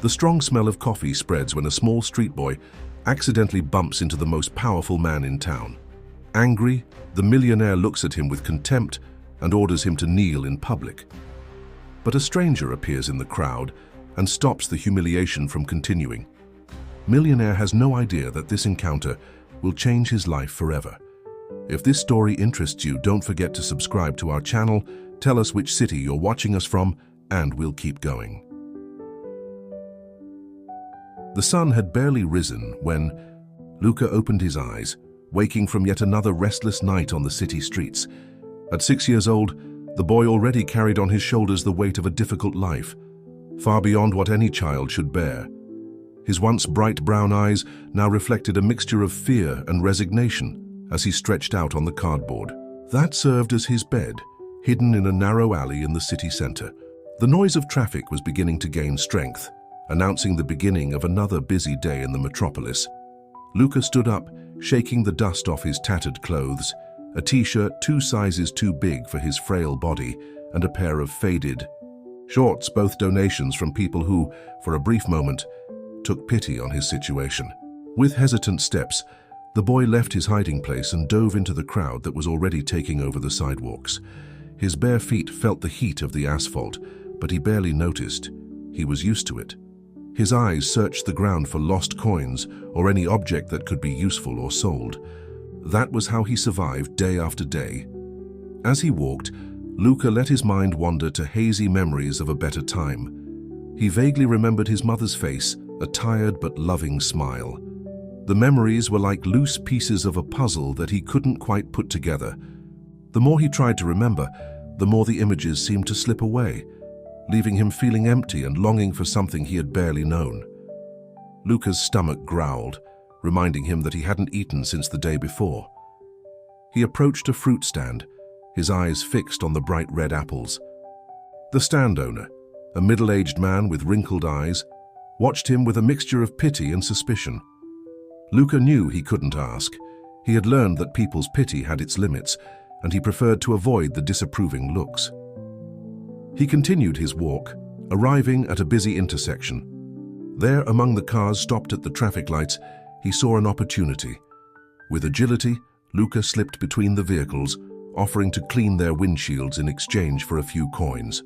The strong smell of coffee spreads when a small street boy accidentally bumps into the most powerful man in town. Angry, the millionaire looks at him with contempt and orders him to kneel in public. But a stranger appears in the crowd and stops the humiliation from continuing. Millionaire has no idea that this encounter will change his life forever. If this story interests you, don't forget to subscribe to our channel, tell us which city you're watching us from, and we'll keep going. The sun had barely risen when Luca opened his eyes, waking from yet another restless night on the city streets. At 6 years old, the boy already carried on his shoulders the weight of a difficult life, far beyond what any child should bear. His once bright brown eyes now reflected a mixture of fear and resignation as he stretched out on the cardboard. That served as his bed, hidden in a narrow alley in the city center. The noise of traffic was beginning to gain strength, announcing the beginning of another busy day in the metropolis. Luca stood up, shaking the dust off his tattered clothes, a t-shirt 2 sizes too big for his frail body, and a pair of faded shorts, both donations from people who, for a brief moment, took pity on his situation. With hesitant steps, the boy left his hiding place and dove into the crowd that was already taking over the sidewalks. His bare feet felt the heat of the asphalt, but he barely noticed. He was used to it. His eyes searched the ground for lost coins or any object that could be useful or sold. That was how he survived day after day. As he walked, Luca let his mind wander to hazy memories of a better time. He vaguely remembered his mother's face, a tired but loving smile. The memories were like loose pieces of a puzzle that he couldn't quite put together. The more he tried to remember, the more the images seemed to slip away, leaving him feeling empty and longing for something he had barely known. Luca's stomach growled, reminding him that he hadn't eaten since the day before. He approached a fruit stand, his eyes fixed on the bright red apples. The stand owner, a middle-aged man with wrinkled eyes, watched him with a mixture of pity and suspicion. Luca knew he couldn't ask. He had learned that people's pity had its limits, and he preferred to avoid the disapproving looks. He continued his walk, arriving at a busy intersection. There, among the cars stopped at the traffic lights, he saw an opportunity. With agility, Luca slipped between the vehicles, offering to clean their windshields in exchange for a few coins.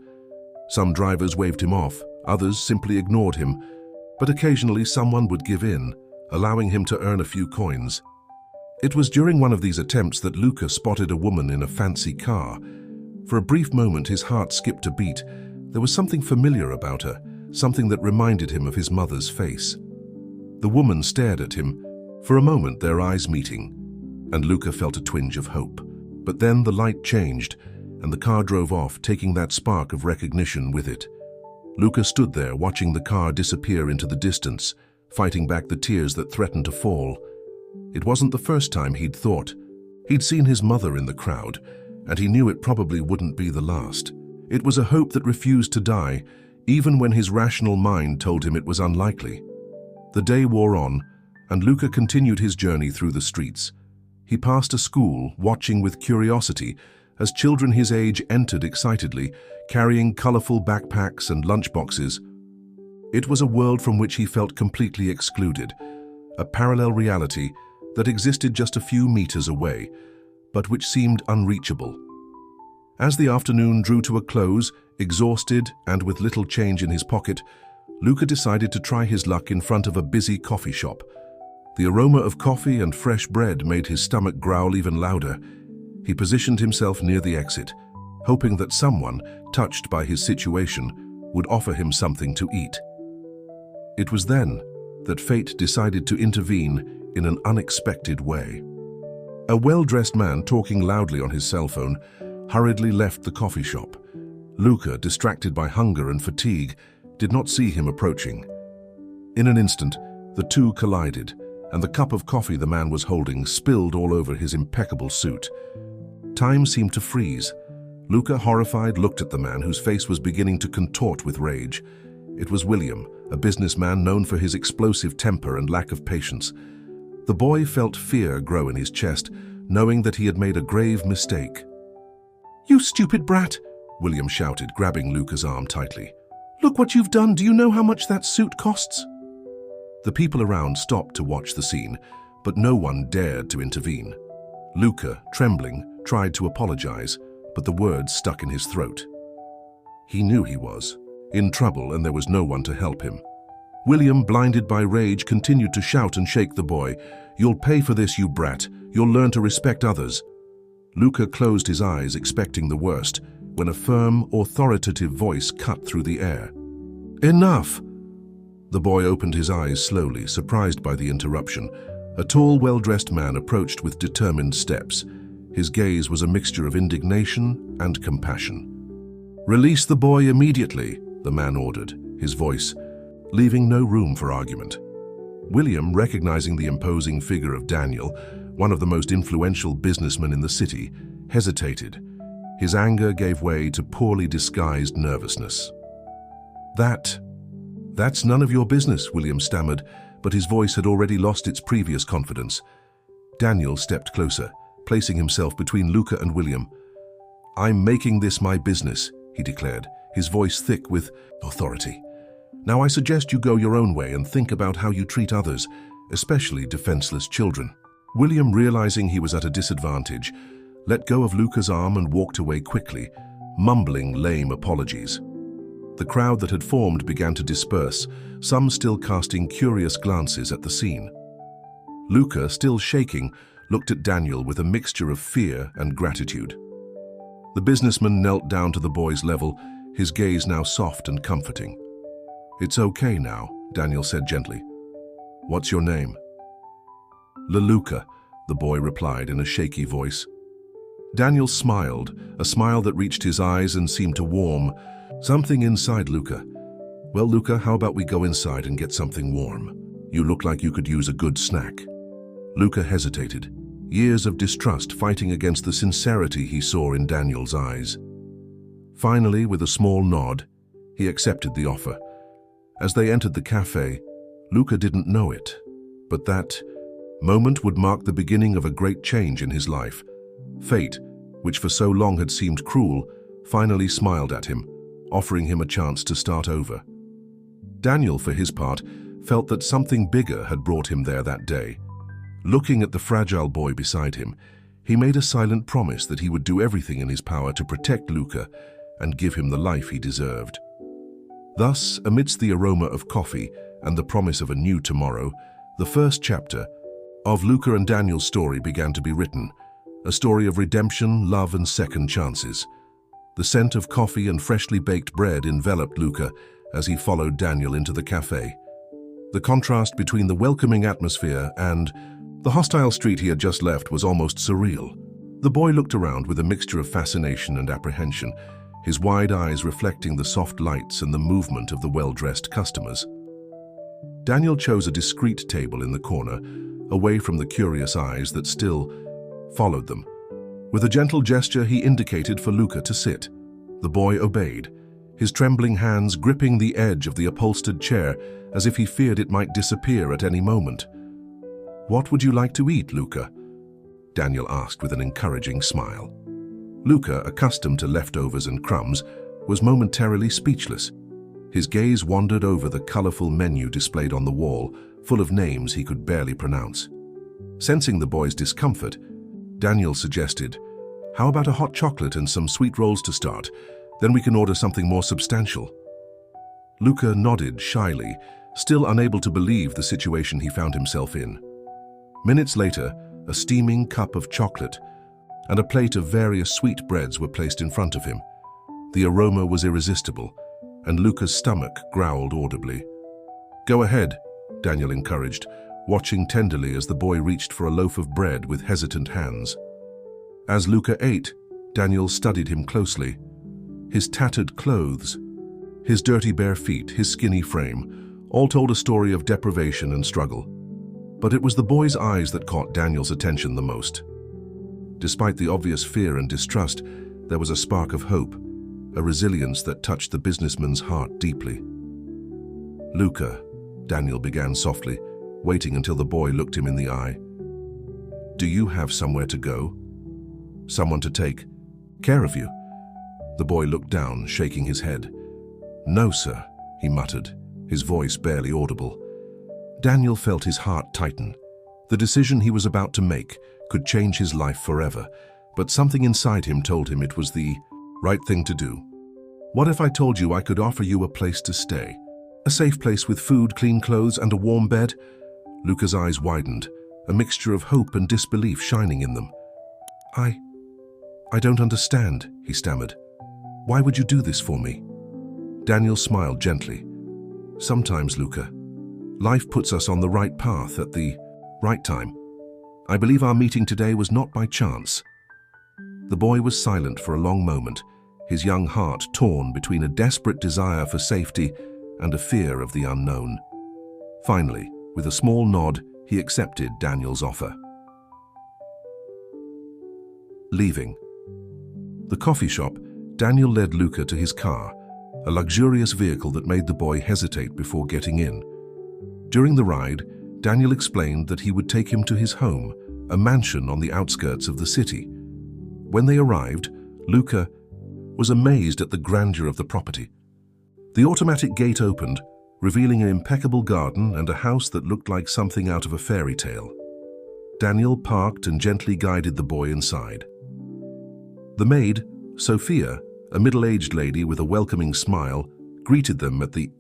Some drivers waved him off, others simply ignored him, but occasionally someone would give in, allowing him to earn a few coins. It was during one of these attempts that Luca spotted a woman in a fancy car. For a brief moment, his heart skipped a beat. There was something familiar about her, something that reminded him of his mother's face. The woman stared at him, for a moment their eyes meeting, and Luca felt a twinge of hope. But then the light changed, and the car drove off, taking that spark of recognition with it. Luca stood there, watching the car disappear into the distance, fighting back the tears that threatened to fall. It wasn't the first time he'd thought. He'd seen his mother in the crowd, and he knew it probably wouldn't be the last. It was a hope that refused to die, even when his rational mind told him it was unlikely. The day wore on, and Luca continued his journey through the streets. He passed a school, watching with curiosity as children his age entered excitedly, carrying colorful backpacks and lunchboxes. It was a world from which he felt completely excluded, a parallel reality that existed just a few meters away, but which seemed unreachable. As the afternoon drew to a close, exhausted and with little change in his pocket, Luca decided to try his luck in front of a busy coffee shop. The aroma of coffee and fresh bread made his stomach growl even louder. He positioned himself near the exit, hoping that someone, touched by his situation, would offer him something to eat. It was then that fate decided to intervene in an unexpected way. A well-dressed man talking loudly on his cell phone hurriedly left the coffee shop. Luca, distracted by hunger and fatigue, did not see him approaching. In an instant, the two collided, and the cup of coffee the man was holding spilled all over his impeccable suit. Time seemed to freeze. Luca, horrified, looked at the man whose face was beginning to contort with rage. It was William, a businessman known for his explosive temper and lack of patience. The boy felt fear grow in his chest, knowing that he had made a grave mistake. "You stupid brat!" William shouted, grabbing Luca's arm tightly. Look what you've done. Do you know how much that suit costs? The people around stopped to watch the scene, but no one dared to intervene. Luca, trembling, tried to apologize, but the words stuck in his throat. He knew he was in trouble and there was no one to help him. William, blinded by rage, continued to shout and shake the boy. "You'll pay for this, you brat. You'll learn to respect others." Luca closed his eyes, expecting the worst, when a firm, authoritative voice cut through the air. "Enough!" The boy opened his eyes slowly, surprised by the interruption. A tall, well-dressed man approached with determined steps. His gaze was a mixture of indignation and compassion. "Release the boy immediately," the man ordered, his voice leaving no room for argument. William, recognizing the imposing figure of Daniel, one of the most influential businessmen in the city, hesitated. His anger gave way to poorly disguised nervousness. That's none of your business," William stammered, but his voice had already lost its previous confidence. Daniel stepped closer, placing himself between Luca and William. "I'm making this my business," he declared, his voice thick with authority. "Now I suggest you go your own way and think about how you treat others, especially defenseless children." William, realizing he was at a disadvantage, let go of Luca's arm and walked away quickly, mumbling lame apologies. The crowd that had formed began to disperse, some still casting curious glances at the scene. Luca, still shaking, looked at Daniel with a mixture of fear and gratitude. The businessman knelt down to the boy's level, his gaze now soft and comforting. "It's okay now," Daniel said gently. "What's your name?" "Luca," the boy replied in a shaky voice. Daniel smiled, a smile that reached his eyes and seemed to warm something inside Luca. "Well, Luca, how about we go inside and get something warm? You look like you could use a good snack." Luca hesitated, years of distrust fighting against the sincerity he saw in Daniel's eyes. Finally, with a small nod, he accepted the offer. As they entered the cafe, Luca didn't know it, but that moment would mark the beginning of a great change in his life. Fate, which for so long had seemed cruel, finally smiled at him, offering him a chance to start over. Daniel, for his part, felt that something bigger had brought him there that day. Looking at the fragile boy beside him, he made a silent promise that he would do everything in his power to protect Luca and give him the life he deserved. Thus, amidst the aroma of coffee and the promise of a new tomorrow, the first chapter of Luca and Daniel's story began to be written, a story of redemption, love, and second chances. The scent of coffee and freshly baked bread enveloped Luca as he followed Daniel into the cafe. The contrast between the welcoming atmosphere and the hostile street he had just left was almost surreal. The boy looked around with a mixture of fascination and apprehension, his wide eyes reflecting the soft lights and the movement of the well-dressed customers. Daniel chose a discreet table in the corner, away from the curious eyes that still followed them. With a gentle gesture, he indicated for Luca to sit. The boy obeyed, his trembling hands gripping the edge of the upholstered chair as if he feared it might disappear at any moment. "What would you like to eat, Luca?" Daniel asked with an encouraging smile. Luca, accustomed to leftovers and crumbs, was momentarily speechless. His gaze wandered over the colorful menu displayed on the wall, full of names he could barely pronounce. Sensing the boy's discomfort, Daniel suggested, "How about a hot chocolate and some sweet rolls to start? Then we can order something more substantial." Luca nodded shyly, still unable to believe the situation he found himself in. Minutes later, a steaming cup of chocolate and a plate of various sweet breads were placed in front of him. The aroma was irresistible, and Luca's stomach growled audibly. "Go ahead," Daniel encouraged, watching tenderly as the boy reached for a loaf of bread with hesitant hands. As Luca ate, Daniel studied him closely. His tattered clothes, his dirty bare feet, his skinny frame, all told a story of deprivation and struggle. But it was the boy's eyes that caught Daniel's attention the most. Despite the obvious fear and distrust, there was a spark of hope, a resilience that touched the businessman's heart deeply. "Luca," Daniel began softly, waiting until the boy looked him in the eye. "Do you have somewhere to go? Someone to take care of you?" The boy looked down, shaking his head. "No, sir," he muttered, his voice barely audible. Daniel felt his heart tighten. The decision he was about to make could change his life forever, but something inside him told him it was the right thing to do. What if I told you I could offer you a place to stay? A safe place with food, clean clothes, and a warm bed? Luca's eyes widened, a mixture of hope and disbelief shining in them. I don't understand, he stammered. Why would you do this for me? Daniel smiled gently. Sometimes, Luca, life puts us on the right path at the right time. I believe our meeting today was not by chance. The boy was silent for a long moment, his young heart torn between a desperate desire for safety and a fear of the unknown. Finally, with a small nod, he accepted Daniel's offer. Leaving the coffee shop, Daniel led Luca to his car, a luxurious vehicle that made the boy hesitate before getting in. During the ride, Daniel explained that he would take him to his home, a mansion on the outskirts of the city. When they arrived, Luca was amazed at the grandeur of the property. The automatic gate opened, revealing an impeccable garden and a house that looked like something out of a fairy tale. Daniel parked and gently guided the boy inside. The maid, Sophia, a middle-aged lady with a welcoming smile, greeted them at the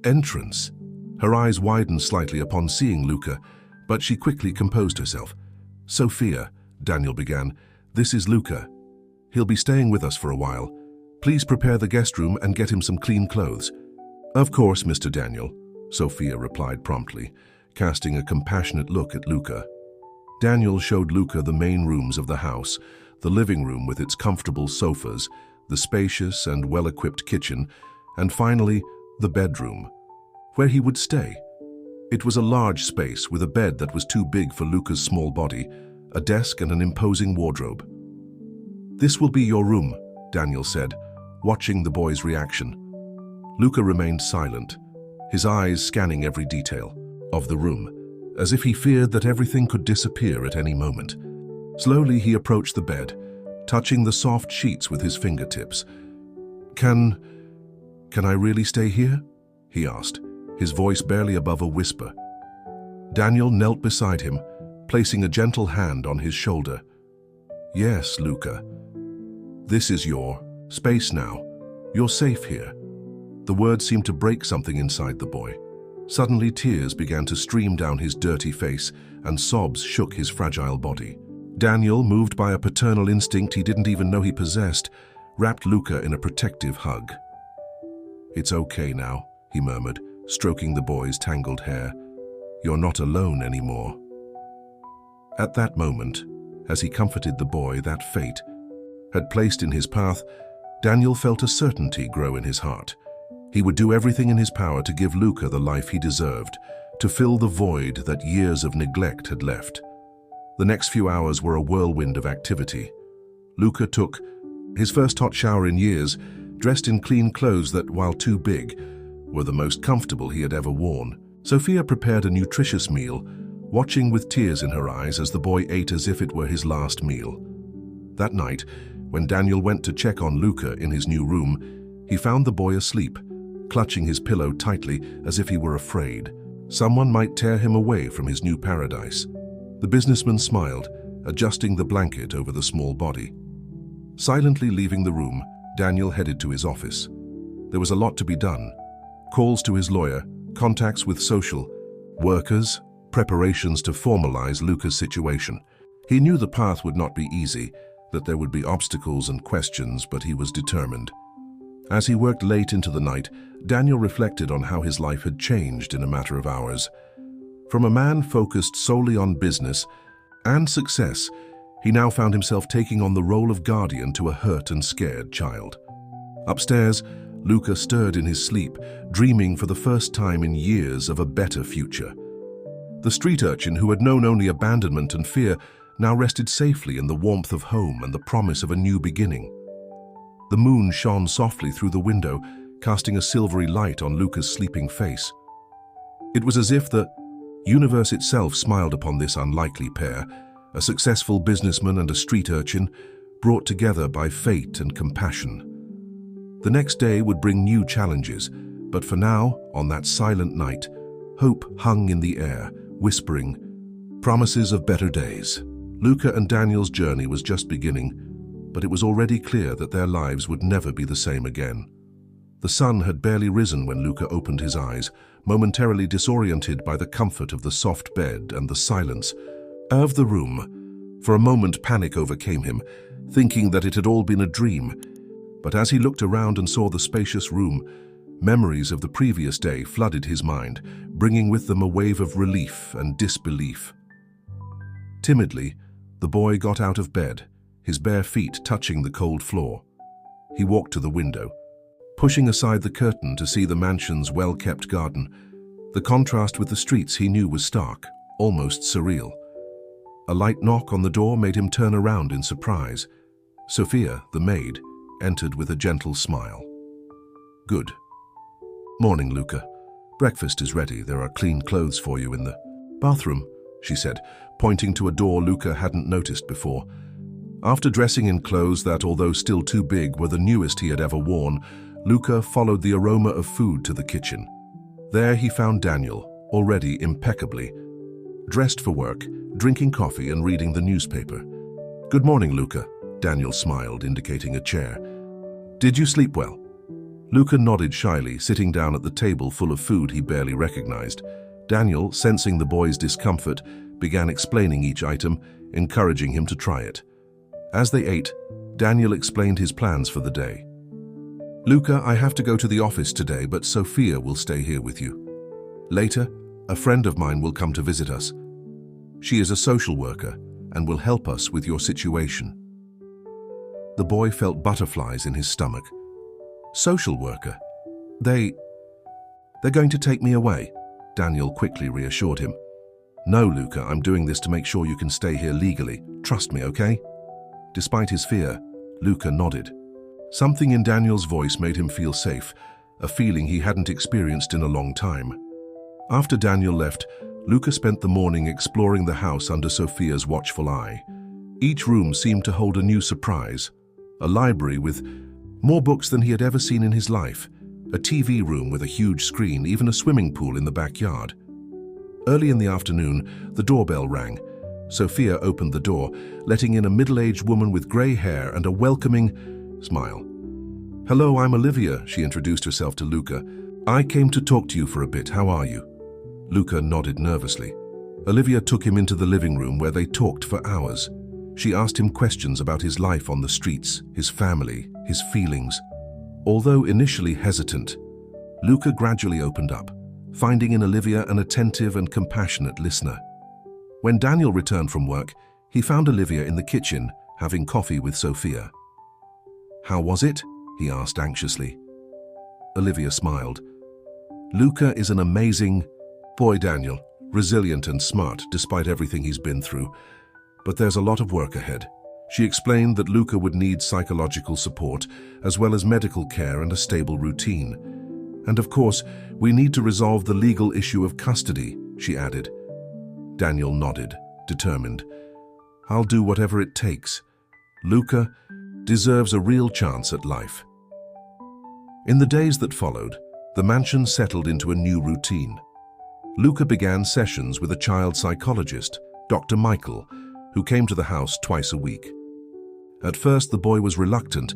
entrance. Her eyes widened slightly upon seeing Luca, but she quickly composed herself. "Sophia," Daniel began, "this is Luca. He'll be staying with us for a while. Please prepare the guest room and get him some clean clothes." "Of course, Mr. Daniel," Sophia replied promptly, casting a compassionate look at Luca. Daniel showed Luca the main rooms of the house, the living room with its comfortable sofas, the spacious and well-equipped kitchen, and finally, the bedroom, where he would stay. It was a large space with a bed that was too big for Luca's small body, a desk and an imposing wardrobe. "This will be your room," Daniel said, watching the boy's reaction. Luca remained silent, his eyes scanning every detail of the room, as if he feared that everything could disappear at any moment. Slowly he approached the bed, touching the soft sheets with his fingertips. Can I really stay here?" he asked, his voice barely above a whisper. Daniel knelt beside him, placing a gentle hand on his shoulder. "Yes, Luca. This is your space now. You're safe here." The words seemed to break something inside the boy. Suddenly tears began to stream down his dirty face and sobs shook his fragile body. Daniel, moved by a paternal instinct he didn't even know he possessed, wrapped Luca in a protective hug. "It's okay now," he murmured, stroking the boy's tangled hair. "You're not alone anymore." At that moment, as he comforted the boy that fate had placed in his path, Daniel felt a certainty grow in his heart. He would do everything in his power to give Luca the life he deserved, to fill the void that years of neglect had left. The next few hours were a whirlwind of activity. Luca took his first hot shower in years, dressed in clean clothes that, while too big, were the most comfortable he had ever worn. Sophia prepared a nutritious meal, watching with tears in her eyes as the boy ate as if it were his last meal. That night, when Daniel went to check on Luca in his new room, he found the boy asleep, clutching his pillow tightly as if he were afraid someone might tear him away from his new paradise. The businessman smiled, adjusting the blanket over the small body. Silently leaving the room, Daniel headed to his office. There was a lot to be done. Calls to his lawyer, contacts with social workers, preparations to formalize Luca's situation. He knew the path would not be easy, that there would be obstacles and questions, but he was determined. As he worked late into the night, Daniel reflected on how his life had changed in a matter of hours. From a man focused solely on business and success, he now found himself taking on the role of guardian to a hurt and scared child. Upstairs, Luca stirred in his sleep, dreaming for the first time in years of a better future. The street urchin who had known only abandonment and fear now rested safely in the warmth of home and the promise of a new beginning. The moon shone softly through the window, casting a silvery light on Luca's sleeping face. It was as if the universe itself smiled upon this unlikely pair, a successful businessman and a street urchin, brought together by fate and compassion. The next day would bring new challenges, But for now, on that silent night, hope hung in the air, whispering promises of better days. Luca and Daniel's journey was just beginning, but it was already clear that their lives would never be the same again. The sun had barely risen when Luca opened his eyes, momentarily disoriented by the comfort of the soft bed and the silence of the room. For a moment, panic overcame him, thinking that it had all been a dream. But as he looked around and saw the spacious room, memories of the previous day flooded his mind, bringing with them a wave of relief and disbelief. Timidly, the boy got out of bed, his bare feet touching the cold floor. He walked to the window, pushing aside the curtain to see the mansion's well-kept garden. The contrast with the streets he knew was stark, almost surreal. A light knock on the door made him turn around in surprise. Sophia, the maid, entered with a gentle smile. "Good morning, Luca. Breakfast is ready. There are clean clothes for you in the bathroom," she said, pointing to a door Luca hadn't noticed before. After dressing in clothes that, although still too big, were the newest he had ever worn, Luca followed the aroma of food to the kitchen. There he found Daniel, already impeccably dressed for work, drinking coffee and reading the newspaper. "Good morning, Luca," Daniel smiled, indicating a chair. "Did you sleep well?" Luca nodded shyly, sitting down at the table full of food he barely recognized. Daniel, sensing the boy's discomfort, began explaining each item, encouraging him to try it. As they ate, Daniel explained his plans for the day. "Luca, I have to go to the office today, but Sophia will stay here with you. Later, a friend of mine will come to visit us. She is a social worker and will help us with your situation." The boy felt butterflies in his stomach. "Social worker? They're going to take me away," Daniel quickly reassured him. "No, Luca, I'm doing this to make sure you can stay here legally. Trust me, okay?" Despite his fear, Luca nodded. Something in Daniel's voice made him feel safe, a feeling he hadn't experienced in a long time. After Daniel left, Luca spent the morning exploring the house under Sophia's watchful eye. Each room seemed to hold a new surprise. A library with more books than he had ever seen in his life, a TV room with a huge screen, even a swimming pool in the backyard. Early in the afternoon, the doorbell rang. Sophia opened the door, letting in a middle-aged woman with grey hair and a welcoming smile. "Hello, I'm Olivia," she introduced herself to Luca. "I came to talk to you for a bit. How are you?" Luca nodded nervously. Olivia took him into the living room where they talked for hours. She asked him questions about his life on the streets, his family, his feelings. Although initially hesitant, Luca gradually opened up, finding in Olivia an attentive and compassionate listener. When Daniel returned from work, he found Olivia in the kitchen, having coffee with Sophia. "How was it?" he asked anxiously. Olivia smiled. "Luca is an amazing boy, Daniel, resilient and smart despite everything he's been through. But there's a lot of work ahead." She explained that Luca would need psychological support, as well as medical care and a stable routine. "And of course, we need to resolve the legal issue of custody," she added. Daniel nodded, determined. "I'll do whatever it takes. Luca deserves a real chance at life." In the days that followed, the mansion settled into a new routine. Luca began sessions with a child psychologist, Dr. Michael, who came to the house twice a week. At first, the boy was reluctant,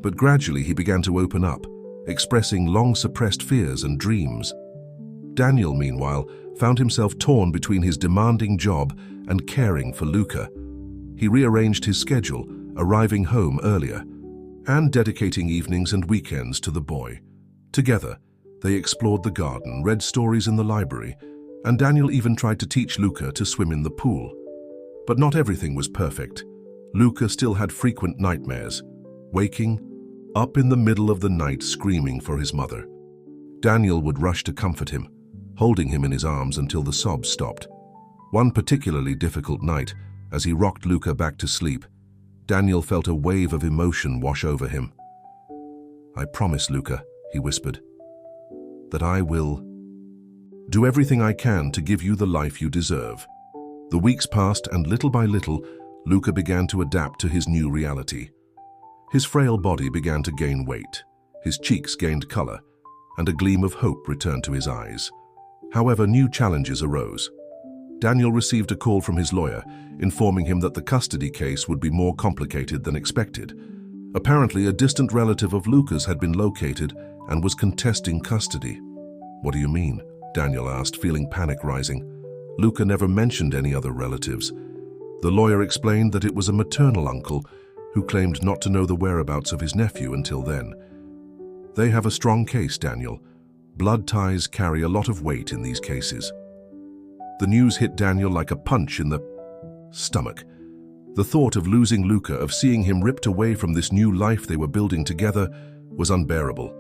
but gradually he began to open up, expressing long-suppressed fears and dreams. Daniel, meanwhile, found himself torn between his demanding job and caring for Luca. He rearranged his schedule, arriving home earlier, and dedicating evenings and weekends to the boy. Together, they explored the garden, read stories in the library, and Daniel even tried to teach Luca to swim in the pool. But not everything was perfect. Luca still had frequent nightmares, waking up in the middle of the night screaming for his mother. Daniel would rush to comfort him, holding him in his arms until the sobs stopped. One particularly difficult night, as he rocked Luca back to sleep, Daniel felt a wave of emotion wash over him. "I promise, Luca," he whispered, "that I will do everything I can to give you the life you deserve." The weeks passed, and little by little, Luca began to adapt to his new reality. His frail body began to gain weight. His cheeks gained color, and a gleam of hope returned to his eyes. However, new challenges arose. Daniel received a call from his lawyer, informing him that the custody case would be more complicated than expected. Apparently, a distant relative of Luca's had been located and was contesting custody. "What do you mean?" Daniel asked, feeling panic rising. Luca never mentioned any other relatives. The lawyer explained that it was a maternal uncle who claimed not to know the whereabouts of his nephew until then. "They have a strong case, Daniel. Blood ties carry a lot of weight in these cases." The news hit Daniel like a punch in the stomach. The thought of losing Luca, of seeing him ripped away from this new life they were building together, was unbearable.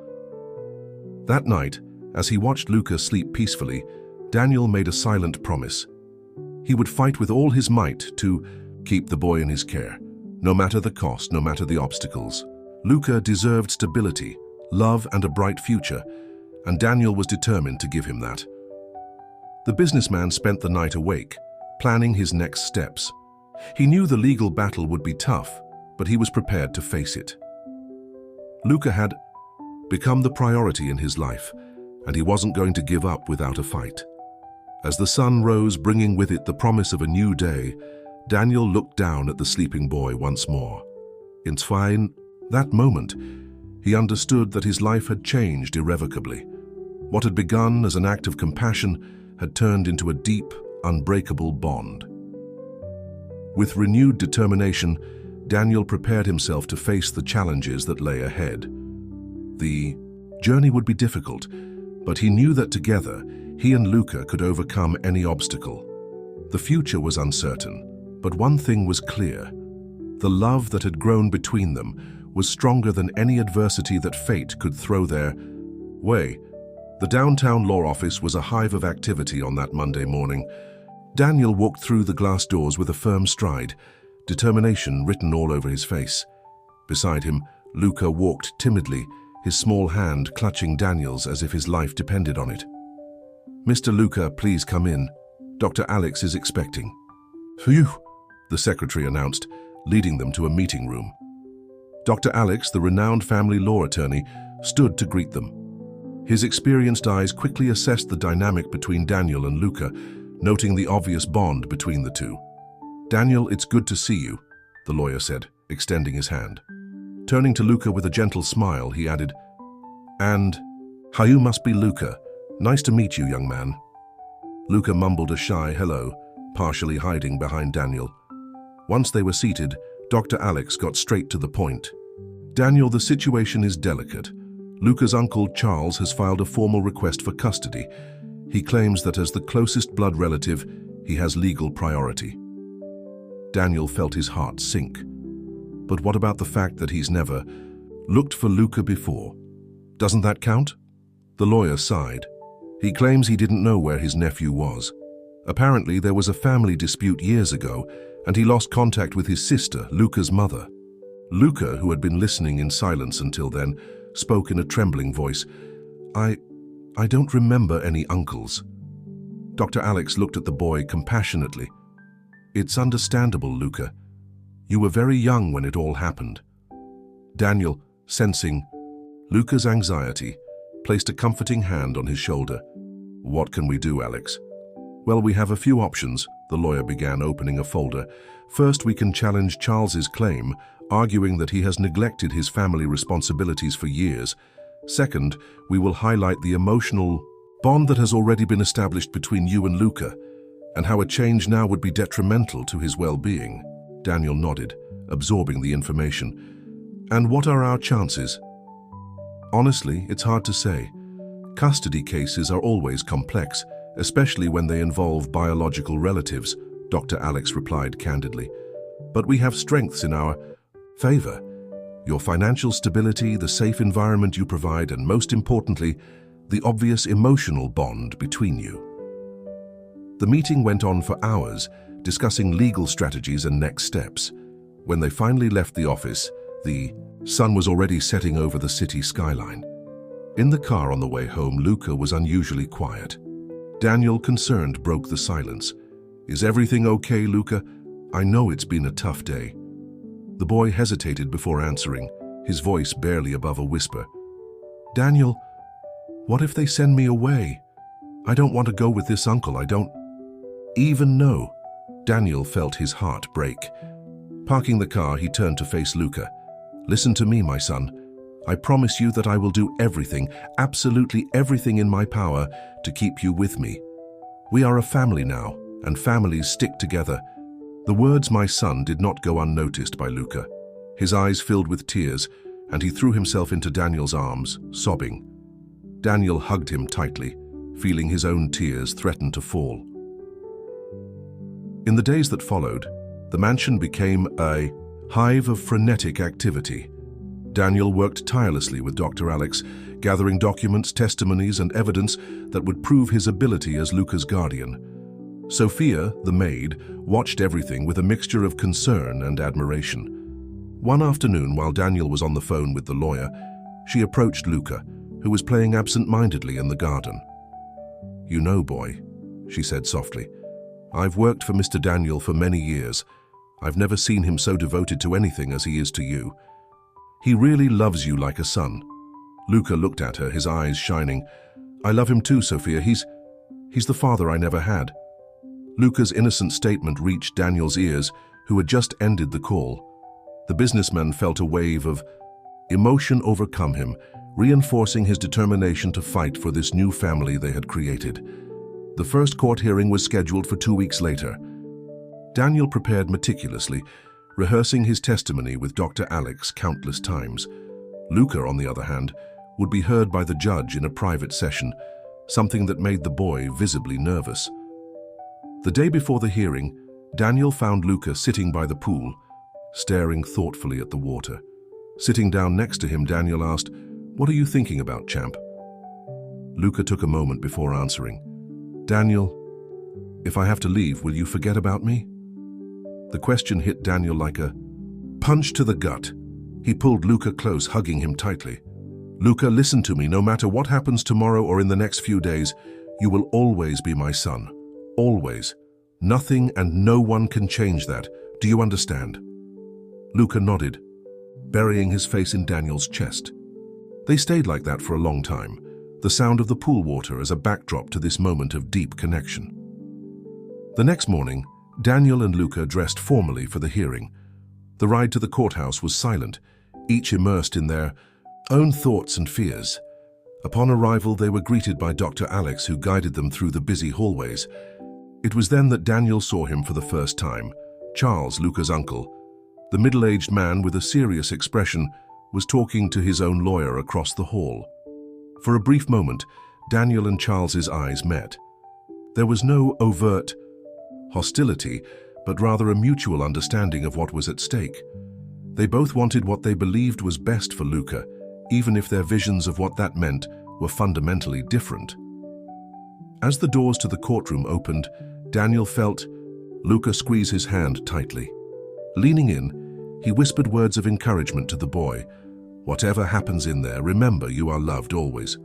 That night, as he watched Luca sleep peacefully, Daniel made a silent promise. He would fight with all his might to keep the boy in his care, no matter the cost, no matter the obstacles. Luca deserved stability, love, and a bright future, and Daniel was determined to give him that. The businessman spent the night awake, planning his next steps. He knew the legal battle would be tough, but he was prepared to face it. Luca had become the priority in his life, and he wasn't going to give up without a fight. As the sun rose, bringing with it the promise of a new day, Daniel looked down at the sleeping boy once more. In that moment, he understood that his life had changed irrevocably. What had begun as an act of compassion had turned into a deep, unbreakable bond. With renewed determination, Daniel prepared himself to face the challenges that lay ahead. The journey would be difficult, but he knew that together, he and Luca could overcome any obstacle. The future was uncertain, but one thing was clear. The love that had grown between them was stronger than any adversity that fate could throw their way. The downtown law office was a hive of activity on that Monday morning. Daniel walked through the glass doors with a firm stride, determination written all over his face. Beside him, Luca walked timidly, his small hand clutching Daniel's as if his life depended on it. "Mr. Luca, please come in. Dr. Alex is expecting." "Phew," the secretary announced, leading them to a meeting room. Dr. Alex, the renowned family law attorney, stood to greet them. His experienced eyes quickly assessed the dynamic between Daniel and Luca, noting the obvious bond between the two. "Daniel, it's good to see you," the lawyer said, extending his hand. Turning to Luca with a gentle smile, he added, "And how you must be Luca. Nice to meet you, young man." Luca mumbled a shy hello, partially hiding behind Daniel. Once they were seated, Dr. Alex got straight to the point. "Daniel, the situation is delicate. Luca's uncle Charles has filed a formal request for custody. He claims that as the closest blood relative, he has legal priority." Daniel felt his heart sink. But what about the fact that he's never looked for Luca before? Doesn't that count? The lawyer sighed. He claims he didn't know where his nephew was. Apparently, there was a family dispute years ago, and he lost contact with his sister, Luca's mother. Luca, who had been listening in silence until then, spoke in a trembling voice. I don't remember any uncles." Dr. Alex looked at the boy compassionately. "It's understandable, Luca. You were very young when it all happened." Daniel, sensing Luca's anxiety, placed a comforting hand on his shoulder. "What can we do, Alex?" "Well, we have a few options," the lawyer began, opening a folder. "First, we can challenge Charles's claim, arguing that he has neglected his family responsibilities for years. Second, we will highlight the emotional bond that has already been established between you and Luca, and how a change now would be detrimental to his well-being." Daniel nodded, absorbing the information. "And what are our chances?" "Honestly, it's hard to say. Custody cases are always complex, especially when they involve biological relatives," Dr. Alex replied candidly. "But we have strengths in our favor. Your financial stability, the safe environment you provide, and most importantly, the obvious emotional bond between you." The meeting went on for hours, discussing legal strategies and next steps. When they finally left the office, the sun was already setting over the city skyline. In the car on the way home, Luca was unusually quiet. Daniel, concerned, broke the silence. "Is everything okay, Luca? I know it's been a tough day." The boy hesitated before answering, his voice barely above a whisper. "Daniel, What if they send me away? I don't want to go with this uncle. I don't even know. Daniel felt his heart break. Parking the car, he turned to face Luca. Listen to me, my son. I promise you that I will do everything, absolutely everything in my power to keep you with me. We are a family now, and families stick together. The words "my son" did not go unnoticed by Luca. His eyes filled with tears, and he threw himself into Daniel's arms, sobbing. Daniel hugged him tightly, feeling his own tears threaten to fall. In the days that followed, the mansion became a hive of frenetic activity. Daniel worked tirelessly with Dr. Alex, gathering documents, testimonies, and evidence that would prove his ability as Luca's guardian. Sophia, the maid, watched everything with a mixture of concern and admiration. One afternoon, while Daniel was on the phone with the lawyer, she approached Luca, who was playing absent-mindedly in the garden. "You know, boy," she said softly, "I've worked for Mr. Daniel for many years. I've never seen him so devoted to anything as he is to you. He really loves you like a son." Luca looked at her, his eyes shining. "I love him too, Sophia. He's the father I never had." Luca's innocent statement reached Daniel's ears, who had just ended the call. The businessman felt a wave of emotion overcome him, reinforcing his determination to fight for this new family they had created. The first court hearing was scheduled for 2 weeks later. Daniel prepared meticulously, rehearsing his testimony with Dr. Alex countless times. Luca, on the other hand, would be heard by the judge in a private session, something that made the boy visibly nervous. The day before the hearing, Daniel found Luca sitting by the pool, staring thoughtfully at the water. Sitting down next to him, Daniel asked, "What are you thinking about, champ?" Luca took a moment before answering. "Daniel, if I have to leave, will you forget about me?" The question hit Daniel like a punch to the gut. He pulled Luca close, hugging him tightly. "Luca, listen to me. No matter what happens tomorrow or in the next few days, you will always be my son. Always. Nothing and no one can change that. Do you understand?" Luca nodded, burying his face in Daniel's chest. They stayed like that for a long time, the sound of the pool water as a backdrop to this moment of deep connection. The next morning, Daniel and Luca dressed formally for the hearing. The ride to the courthouse was silent, each immersed in their own thoughts and fears. Upon arrival, they were greeted by Dr. Alex, who guided them through the busy hallways. It was then that Daniel saw him for the first time. Charles, Luca's uncle, the middle-aged man with a serious expression, was talking to his own lawyer across the hall. For a brief moment, Daniel and Charles's eyes met. There was no overt hostility, but rather a mutual understanding of what was at stake. They both wanted what they believed was best for Luca, even if their visions of what that meant were fundamentally different. As the doors to the courtroom opened, Daniel felt Luca squeeze his hand tightly. Leaning in, he whispered words of encouragement to the boy. "Whatever happens in there, remember you are loved always."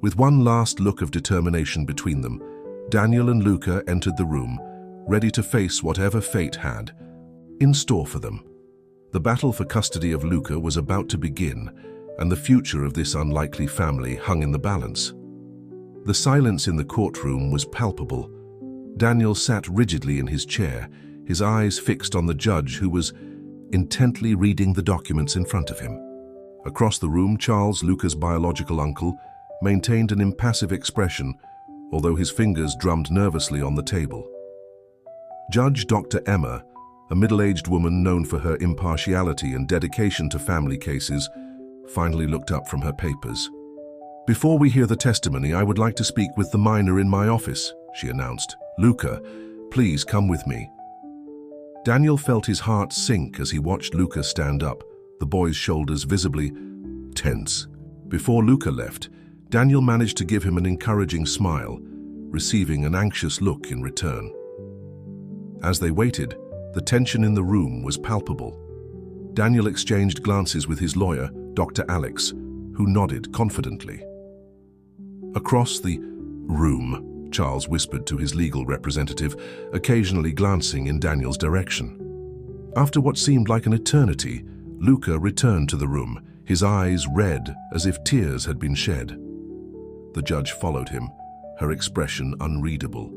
With one last look of determination between them, Daniel and Luca entered the room, ready to face whatever fate had in store for them. The battle for custody of Luca was about to begin, and the future of this unlikely family hung in the balance. The silence in the courtroom was palpable. Daniel sat rigidly in his chair, his eyes fixed on the judge, who was intently reading the documents in front of him. Across the room, Charles, Luca's biological uncle, maintained an impassive expression, although his fingers drummed nervously on the table. Judge Dr. Emma, a middle-aged woman known for her impartiality and dedication to family cases, finally looked up from her papers. "Before we hear the testimony, I would like to speak with the minor in my office," she announced. "Luca, please come with me." Daniel felt his heart sink as he watched Luca stand up, the boy's shoulders visibly tense. Before Luca left, Daniel managed to give him an encouraging smile, receiving an anxious look in return. As they waited, the tension in the room was palpable. Daniel exchanged glances with his lawyer, Dr. Alex, who nodded confidently. Across the room, Charles whispered to his legal representative, occasionally glancing in Daniel's direction. After what seemed like an eternity, Luca returned to the room, his eyes red as if tears had been shed. The judge followed him, her expression unreadable.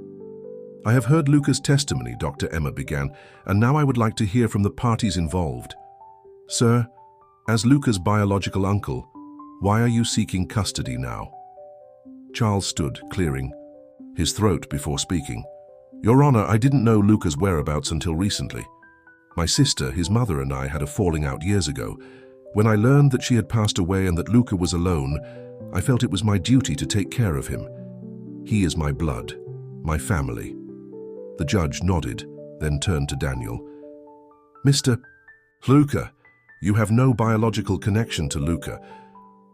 "I have heard Luca's testimony," Dr. Emma began, "and now I would like to hear from the parties involved. Sir, as Luca's biological uncle, why are you seeking custody now?" Charles stood, clearing his throat before speaking. "Your Honor, I didn't know Luca's whereabouts until recently. My sister, his mother, and I had a falling out years ago. When I learned that she had passed away and that Luca was alone, I felt it was my duty to take care of him. He is my blood, my family." The judge nodded, then turned to Daniel. "Mr. Luca, you have no biological connection to Luca.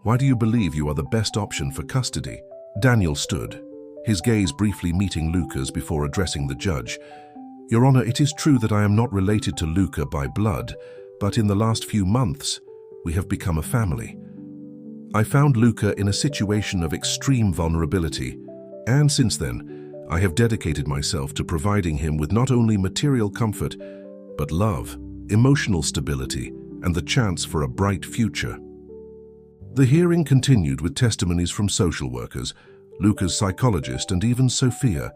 Why do you believe you are the best option for custody?" Daniel stood, his gaze briefly meeting Luca's before addressing the judge. "Your Honor, it is true that I am not related to Luca by blood, but in the last few months, we have become a family. I found Luca in a situation of extreme vulnerability, and since then, I have dedicated myself to providing him with not only material comfort, but love, emotional stability, and the chance for a bright future." The hearing continued with testimonies from social workers, Luca's psychologist, and even Sophia,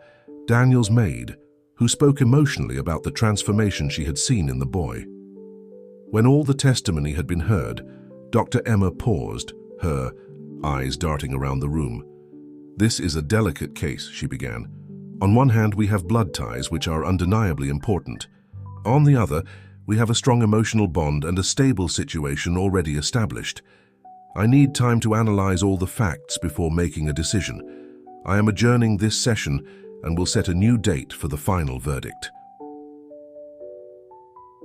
Daniel's maid, who spoke emotionally about the transformation she had seen in the boy. When all the testimony had been heard, Dr. Emma paused, her eyes darting around the room. "This is a delicate case," she began. "On one hand, we have blood ties, which are undeniably important. On the other, we have a strong emotional bond and a stable situation already established. I need time to analyze all the facts before making a decision. I am adjourning this session and will set a new date for the final verdict."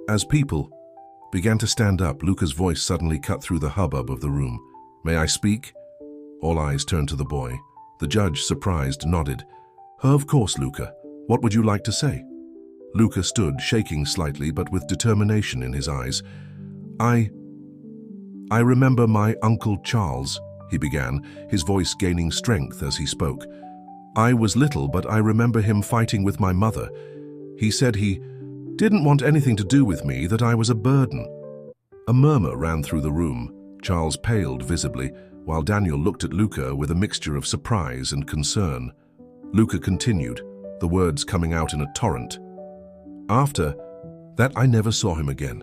As people began to stand up, Luca's voice suddenly cut through the hubbub of the room. "May I speak?" All eyes turned to the boy. The judge, surprised, nodded. "Of course, Luca. What would you like to say?" Luca stood, shaking slightly but with determination in his eyes. I remember my Uncle Charles," he began, his voice gaining strength as he spoke. "I was little, but I remember him fighting with my mother. He said he didn't want anything to do with me, that I was a burden." A murmur ran through the room. Charles paled visibly, while Daniel looked at Luca with a mixture of surprise and concern. Luca continued, the words coming out in a torrent. "After that, I never saw him again.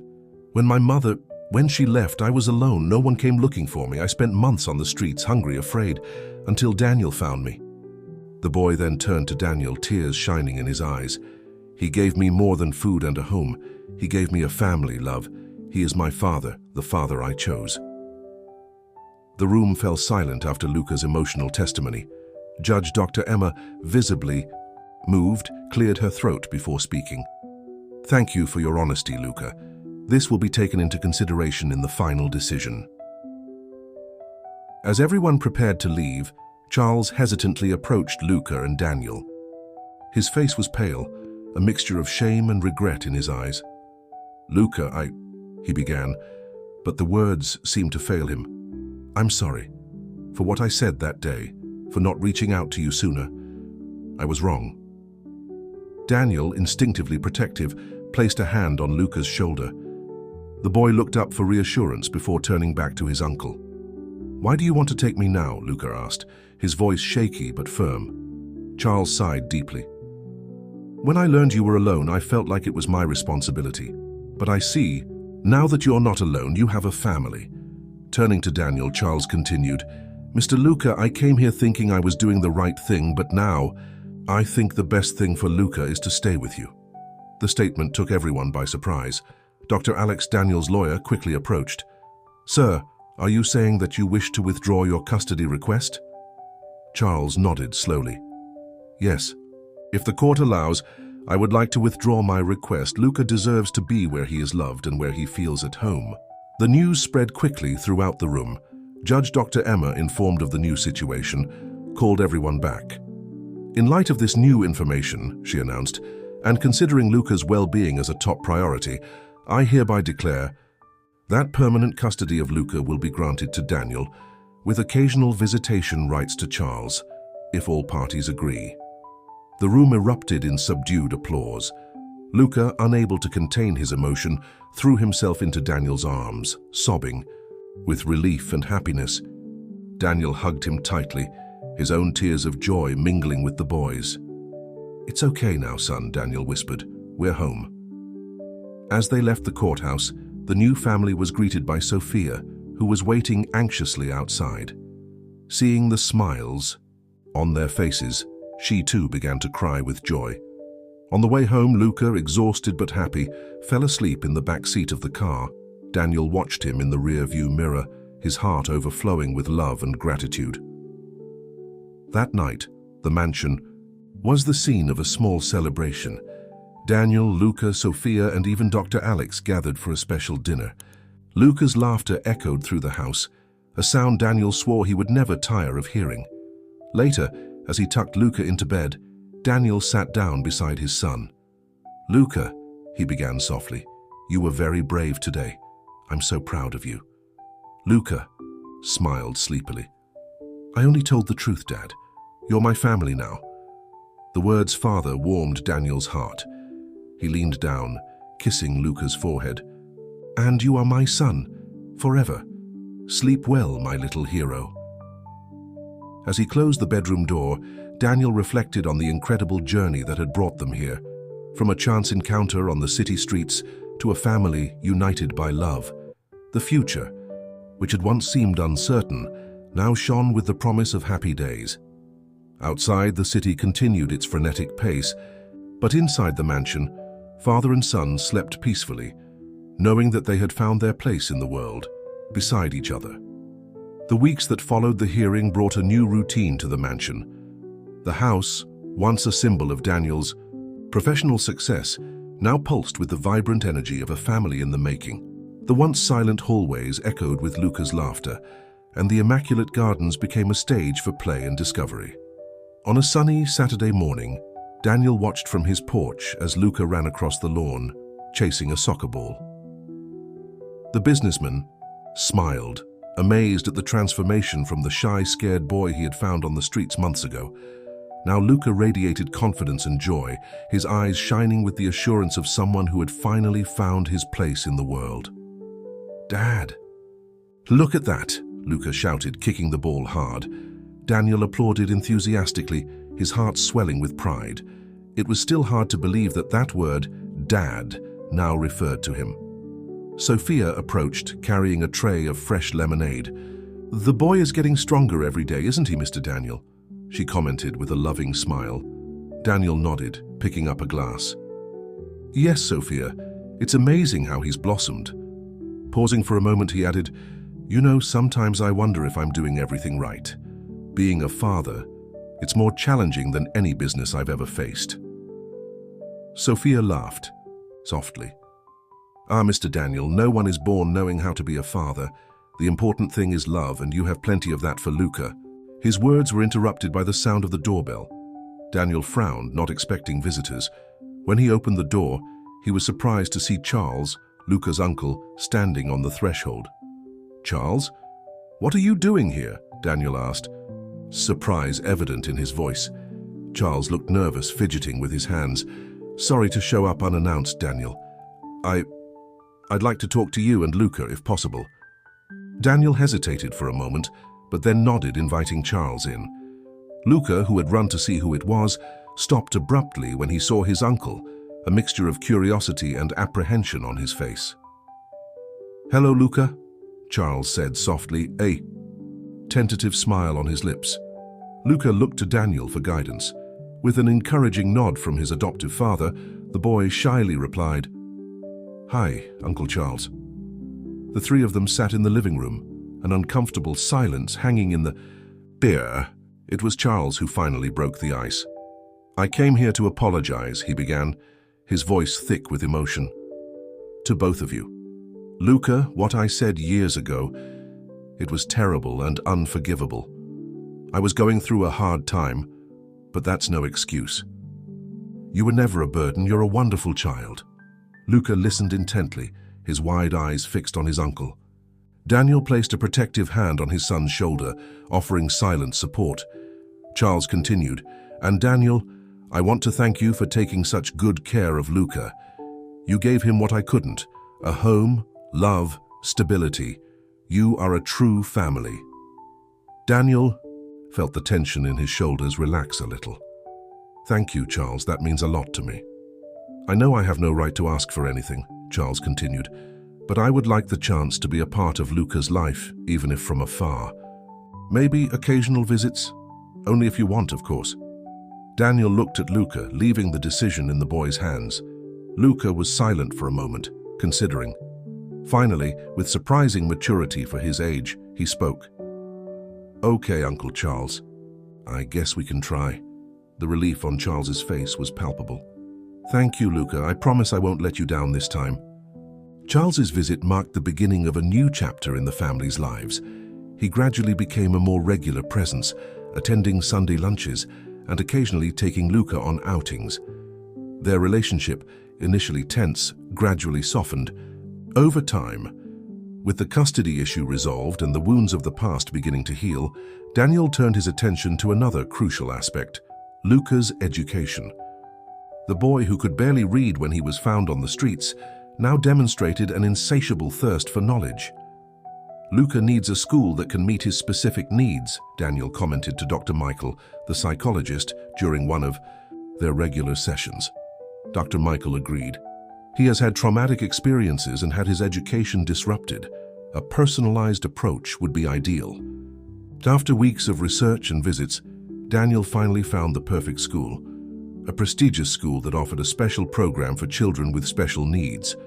When she left, I was alone. No one came looking for me. I spent months on the streets, hungry, afraid, until Daniel found me." The boy then turned to Daniel, tears shining in his eyes. "He gave me more than food and a home. He gave me a family, love. He is my father, the father I chose." The room fell silent after Luca's emotional testimony. Judge Dr. Emma, visibly moved, cleared her throat before speaking. "Thank you for your honesty, Luca. This will be taken into consideration in the final decision." As everyone prepared to leave, Charles hesitantly approached Luca and Daniel. His face was pale, a mixture of shame and regret in his eyes. "Luca, he began, but the words seemed to fail him. "I'm sorry for what I said that day, for not reaching out to you sooner. I was wrong." Daniel, instinctively protective, placed a hand on Luca's shoulder. The boy looked up for reassurance before turning back to his uncle. "Why do you want to take me now?" Luca asked, his voice shaky but firm. Charles sighed deeply. "When I learned you were alone, I felt like it was my responsibility. But I see, now that you're not alone, you have a family." Turning to Daniel, Charles continued, "Mr. Luca, I came here thinking I was doing the right thing, but now I think the best thing for Luca is to stay with you." The statement took everyone by surprise. Dr. Alex, Daniel's lawyer, quickly approached. "Sir, are you saying that you wish to withdraw your custody request?" Charles nodded slowly. "Yes. If the court allows, I would like to withdraw my request. Luca deserves to be where he is loved and where he feels at home." The news spread quickly throughout the room. Judge Dr. Emma, informed of the new situation, called everyone back. "In light of this new information," she announced, "and considering Luca's well-being as a top priority, I hereby declare that permanent custody of Luca will be granted to Daniel, with occasional visitation rights to Charles, if all parties agree." The room erupted in subdued applause. Luca, unable to contain his emotion, threw himself into Daniel's arms, sobbing with relief and happiness. Daniel hugged him tightly, his own tears of joy mingling with the boys. "It's okay now, son," Daniel whispered. "We're home." As they left the courthouse, the new family was greeted by Sophia, who was waiting anxiously outside. Seeing the smiles on their faces, she too began to cry with joy. On the way home, Luca, exhausted but happy, fell asleep in the back seat of the car. Daniel watched him in the rear-view mirror, his heart overflowing with love and gratitude. That night, the mansion was the scene of a small celebration. Daniel, Luca, Sophia, and even Dr. Alex gathered for a special dinner. Luca's laughter echoed through the house, a sound Daniel swore he would never tire of hearing. Later, as he tucked Luca into bed, Daniel sat down beside his son. "Luca," he began softly, "you were very brave today. I'm so proud of you." Luca smiled sleepily. "I only told the truth, Dad. You're my family now." The words "father" warmed Daniel's heart. He leaned down, kissing Luca's forehead. "And you are my son, forever. Sleep well, my little hero." As he closed the bedroom door, Daniel reflected on the incredible journey that had brought them here. From a chance encounter on the city streets to a family united by love. The future, which had once seemed uncertain, now shone with the promise of happy days. Outside, the city continued its frenetic pace, but inside the mansion, father and son slept peacefully, knowing that they had found their place in the world, beside each other. The weeks that followed the hearing brought a new routine to the mansion. The house, once a symbol of Daniel's professional success, now pulsed with the vibrant energy of a family in the making. The once silent hallways echoed with Luca's laughter, and the immaculate gardens became a stage for play and discovery. On a sunny Saturday morning, Daniel watched from his porch as Luca ran across the lawn, chasing a soccer ball. The businessman smiled, amazed at the transformation from the shy, scared boy he had found on the streets months ago. Now Luca radiated confidence and joy, his eyes shining with the assurance of someone who had finally found his place in the world. "Dad!" "Look at that!" Luca shouted, kicking the ball hard. Daniel applauded enthusiastically, his heart swelling with pride. It was still hard to believe that that word, Dad, now referred to him. Sophia approached, carrying a tray of fresh lemonade. "The boy is getting stronger every day, isn't he, Mr. Daniel?" she commented with a loving smile. Daniel nodded, picking up a glass. "Yes, Sophia, it's amazing how he's blossomed." Pausing for a moment, he added, "You know, sometimes I wonder if I'm doing everything right. Being a father, it's more challenging than any business I've ever faced." Sophia laughed, softly. "Ah, Mr. Daniel, no one is born knowing how to be a father. The important thing is love, and you have plenty of that for Luca." His words were interrupted by the sound of the doorbell. Daniel frowned, not expecting visitors. When he opened the door, he was surprised to see Charles, Luca's uncle, standing on the threshold. "Charles, what are you doing here?" Daniel asked, surprise evident in his voice. Charles looked nervous, fidgeting with his hands. "Sorry to show up unannounced, Daniel. I'd like to talk to you and Luca, if possible." Daniel hesitated for a moment, but then nodded, inviting Charles in. Luca, who had run to see who it was, stopped abruptly when he saw his uncle, a mixture of curiosity and apprehension on his face. "Hello, Luca," Charles said softly, a tentative smile on his lips. Luca looked to Daniel for guidance. With an encouraging nod from his adoptive father, the boy shyly replied, "Hi, Uncle Charles." The three of them sat in the living room, an uncomfortable silence hanging in the air. It was Charles who finally broke the ice. "I came here to apologize," he began, his voice thick with emotion. "To both of you. Luca, what I said years ago, it was terrible and unforgivable. I was going through a hard time, but that's no excuse. You were never a burden, you're a wonderful child." Luca listened intently, his wide eyes fixed on his uncle. Daniel placed a protective hand on his son's shoulder, offering silent support. Charles continued, "And Daniel, I want to thank you for taking such good care of Luca. You gave him what I couldn't, a home, love, stability. You are a true family." Daniel, felt the tension in his shoulders relax a little. "Thank you, Charles, that means a lot to me." "I know I have no right to ask for anything," Charles continued, "but I would like the chance to be a part of Luca's life, even if from afar. Maybe occasional visits? Only if you want, of course." Daniel looked at Luca, leaving the decision in the boy's hands. Luca was silent for a moment, considering. Finally, with surprising maturity for his age, he spoke. "Okay, Uncle Charles. I guess we can try." The relief on Charles's face was palpable. "Thank you, Luca. I promise I won't let you down this time." Charles's visit marked the beginning of a new chapter in the family's lives. He gradually became a more regular presence, attending Sunday lunches and occasionally taking Luca on outings. Their relationship, initially tense, gradually softened. Over time, with the custody issue resolved and the wounds of the past beginning to heal, Daniel turned his attention to another crucial aspect: Luca's education. The boy who could barely read when he was found on the streets now demonstrated an insatiable thirst for knowledge. "Luca needs a school that can meet his specific needs," Daniel commented to Dr. Michael, the psychologist, during one of their regular sessions. Dr. Michael agreed. "He has had traumatic experiences and had his education disrupted. A personalized approach would be ideal." After weeks of research and visits, Daniel finally found the perfect school, a prestigious school that offered a special program for children with special needs.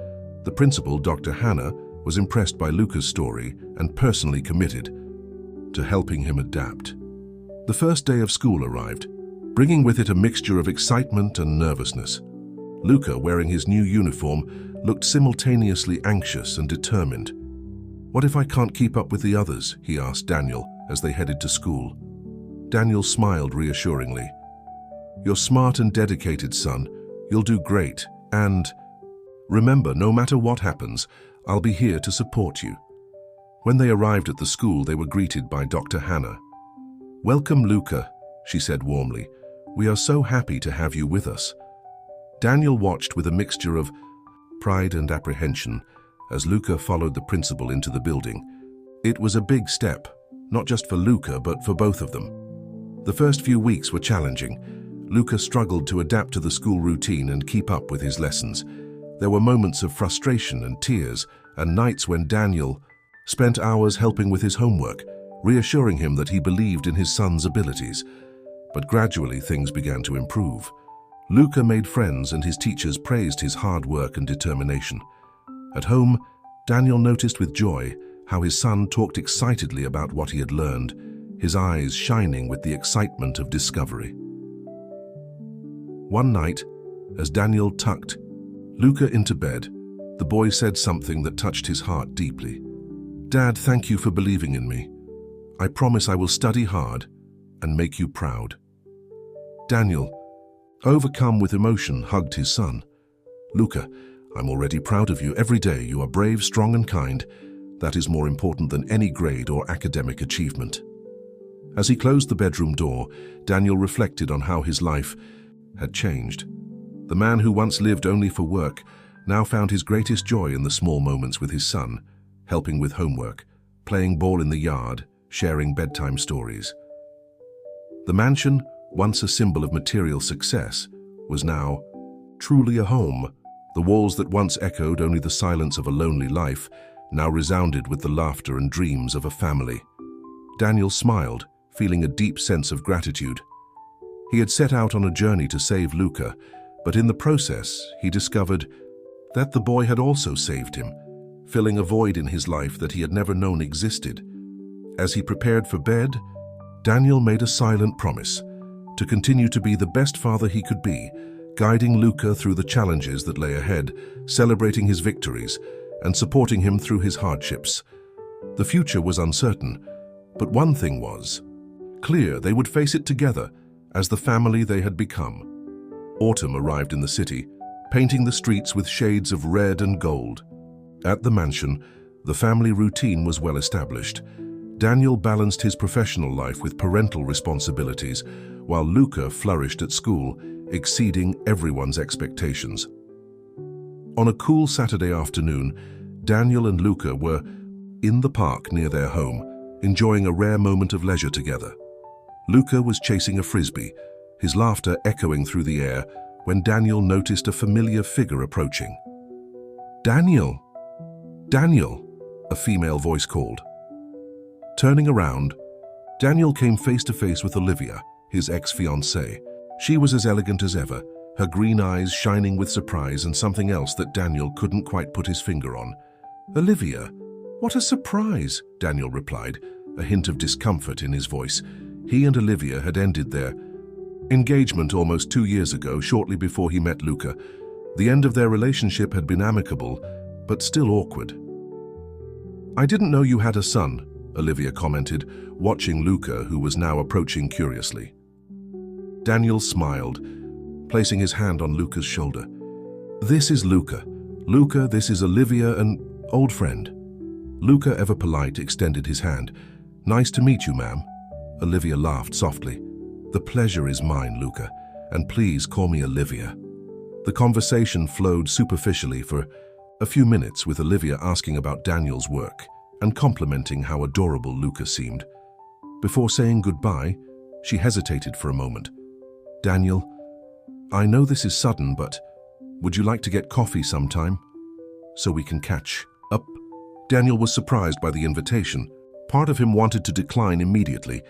The principal, Dr. Hannah, was impressed by Luca's story and personally committed to helping him adapt. The first day of school arrived, bringing with it a mixture of excitement and nervousness. Luca, wearing his new uniform, looked simultaneously anxious and determined. "What if I can't keep up with the others?" he asked Daniel as they headed to school. Daniel smiled reassuringly. "You're smart and dedicated, son. You'll do great. And remember, no matter what happens, I'll be here to support you." When they arrived at the school, they were greeted by Dr. Hannah. "Welcome, Luca," she said warmly. "We are so happy to have you with us." Daniel watched with a mixture of pride and apprehension as Luca followed the principal into the building. It was a big step, not just for Luca, but for both of them. The first few weeks were challenging. Luca struggled to adapt to the school routine and keep up with his lessons. There were moments of frustration and tears, and nights when Daniel spent hours helping with his homework, reassuring him that he believed in his son's abilities. But gradually things began to improve. Luca made friends and his teachers praised his hard work and determination. At home, Daniel noticed with joy how his son talked excitedly about what he had learned, his eyes shining with the excitement of discovery. One night, as Daniel tucked Luca into bed, the boy said something that touched his heart deeply. "Dad, thank you for believing in me. I promise I will study hard and make you proud." Daniel, overcome with emotion, hugged his son. "Luca, I'm already proud of you. Every day you are brave, strong, and kind. That is more important than any grade or academic achievement." As he closed the bedroom door, Daniel reflected on how his life had changed. The man who once lived only for work now found his greatest joy in the small moments with his son, helping with homework, playing ball in the yard, sharing bedtime stories. The mansion, once a symbol of material success, was now truly a home. The walls that once echoed only the silence of a lonely life now resounded with the laughter and dreams of a family. Daniel smiled, feeling a deep sense of gratitude. He had set out on a journey to save Luca, but in the process, he discovered that the boy had also saved him, filling a void in his life that he had never known existed. As he prepared for bed, Daniel made a silent promise to continue to be the best father he could be, guiding Luca through the challenges that lay ahead, celebrating his victories, and supporting him through his hardships. The future was uncertain, but one thing was clear: they would face it together as the family they had become. Autumn arrived in the city, painting the streets with shades of red and gold. At the mansion, the family routine was well established. Daniel balanced his professional life with parental responsibilities, while Luca flourished at school, exceeding everyone's expectations. On a cool Saturday afternoon, Daniel and Luca were in the park near their home, enjoying a rare moment of leisure together. Luca was chasing a frisbee, his laughter echoing through the air, when Daniel noticed a familiar figure approaching. "Daniel! Daniel!" a female voice called. Turning around, Daniel came face to face with Olivia, his ex-fiancée. She was as elegant as ever, her green eyes shining with surprise and something else that Daniel couldn't quite put his finger on. "Olivia, what a surprise," Daniel replied, a hint of discomfort in his voice. He and Olivia had ended their engagement almost 2 years ago, shortly before he met Luca. The end of their relationship had been amicable, but still awkward. "I didn't know you had a son," Olivia commented, watching Luca, who was now approaching curiously. Daniel smiled, placing his hand on Luca's shoulder. "This is Luca. Luca, this is Olivia, an old friend." Luca, ever polite, extended his hand. "Nice to meet you, ma'am." Olivia laughed softly. "The pleasure is mine, Luca, and please call me Olivia." The conversation flowed superficially for a few minutes, with Olivia asking about Daniel's work and complimenting how adorable Luca seemed. Before saying goodbye, she hesitated for a moment. "Daniel, I know this is sudden, but would you like to get coffee sometime so we can catch up?" Daniel was surprised by the invitation. Part of him wanted to decline immediately,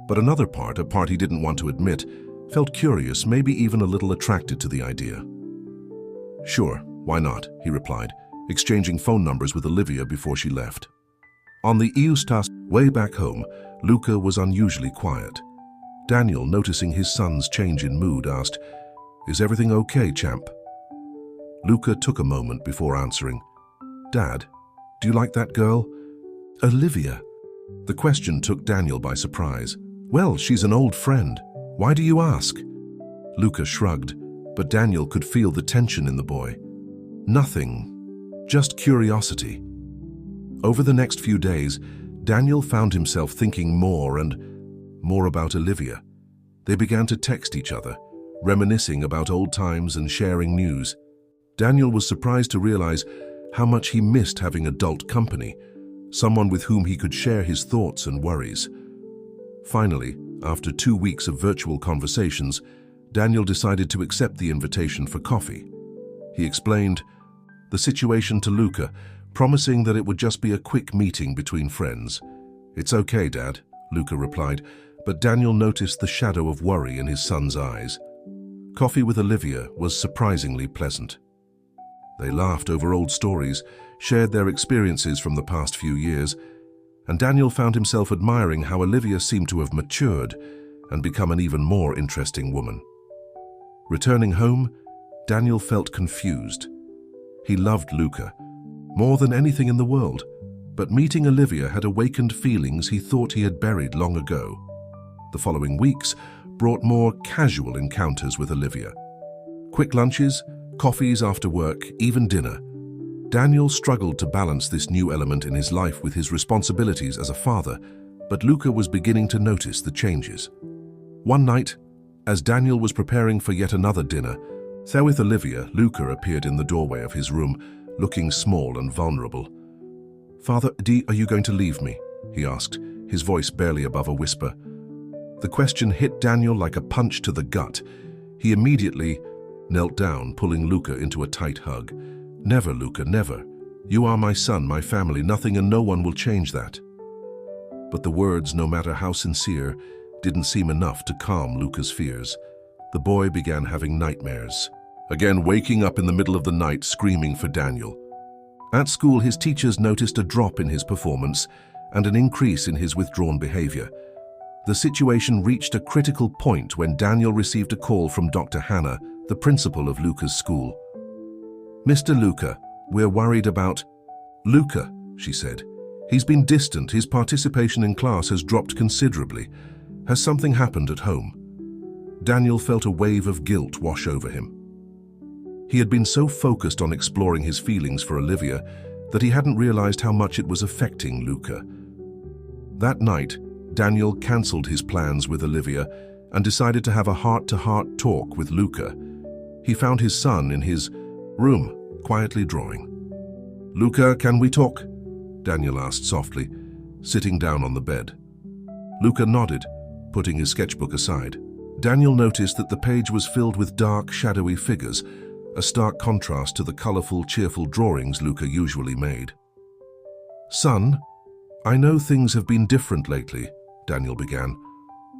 but another part, a part he didn't want to admit, felt curious, maybe even a little attracted to the idea. "Sure, why not?" he replied, exchanging phone numbers with Olivia before she left. On the Eustas way back home, Luca was unusually quiet. Daniel, noticing his son's change in mood, asked, "Is everything okay, champ?" Luca took a moment before answering, "Dad, do you like that girl?" "Olivia." The question took Daniel by surprise. "Well, she's an old friend. Why do you ask?" Luca shrugged, but Daniel could feel the tension in the boy. "Nothing, just curiosity." Over the next few days, Daniel found himself thinking more and more about Olivia. They began to text each other, reminiscing about old times and sharing news. Daniel was surprised to realize how much he missed having adult company, someone with whom he could share his thoughts and worries. Finally, after 2 weeks of virtual conversations, Daniel decided to accept the invitation for coffee. He explained the situation to Luca, promising that it would just be a quick meeting between friends. "It's okay, Dad," Luca replied, but Daniel noticed the shadow of worry in his son's eyes. Coffee with Olivia was surprisingly pleasant. They laughed over old stories, shared their experiences from the past few years, and Daniel found himself admiring how Olivia seemed to have matured and become an even more interesting woman. Returning home, Daniel felt confused. He loved Luca more than anything in the world, but meeting Olivia had awakened feelings he thought he had buried long ago. The following weeks brought more casual encounters with Olivia. Quick lunches, coffees after work, even dinner. Daniel struggled to balance this new element in his life with his responsibilities as a father, but Luca was beginning to notice the changes. One night, as Daniel was preparing for yet another dinner, there with Olivia, Luca appeared in the doorway of his room, looking small and vulnerable. "Father, are you going to leave me?" he asked, his voice barely above a whisper. The question hit Daniel like a punch to the gut. He immediately knelt down, pulling Luca into a tight hug. "Never, Luca, never. You are my son, my family. Nothing and no one will change that." But the words, no matter how sincere, didn't seem enough to calm Luca's fears. The boy began having nightmares, again waking up in the middle of the night screaming for Daniel. At school, his teachers noticed a drop in his performance and an increase in his withdrawn behavior. The situation reached a critical point when Daniel received a call from Dr. Hannah, the principal of Luca's school. "Mr. Luca, we're worried about..." "Luca," she said. "He's been distant. His participation in class has dropped considerably. Has something happened at home?" Daniel felt a wave of guilt wash over him. He had been so focused on exploring his feelings for Olivia that he hadn't realized how much it was affecting Luca. That night, Daniel cancelled his plans with Olivia and decided to have a heart-to-heart talk with Luca. He found his son in his room, quietly drawing. "Luca, can we talk?" Daniel asked softly, sitting down on the bed. Luca nodded, putting his sketchbook aside. Daniel noticed that the page was filled with dark, shadowy figures, a stark contrast to the colorful, cheerful drawings Luca usually made. "Son, I know things have been different lately," Daniel began.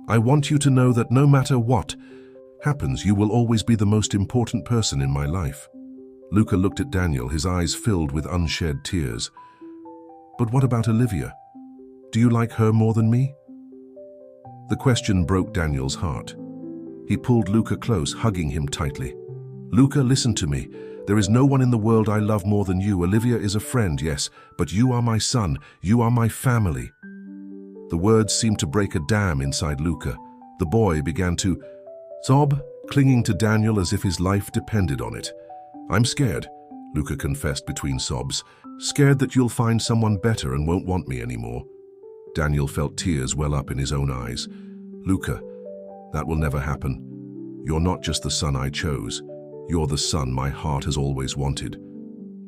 "I want you to know that no matter what happens, you will always be the most important person in my life." Luca looked at Daniel, his eyes filled with unshed tears. "But what about Olivia? Do you like her more than me?" The question broke Daniel's heart. He pulled Luca close, hugging him tightly. "Luca, listen to me. There is no one in the world I love more than you. Olivia is a friend, yes, but you are my son. You are my family." The words seemed to break a dam inside Luca. The boy began to sob, clinging to Daniel as if his life depended on it. "I'm scared," Luca confessed between sobs. "Scared that you'll find someone better and won't want me anymore." Daniel felt tears well up in his own eyes. "Luca, that will never happen. You're not just the son I chose. You're the son my heart has always wanted.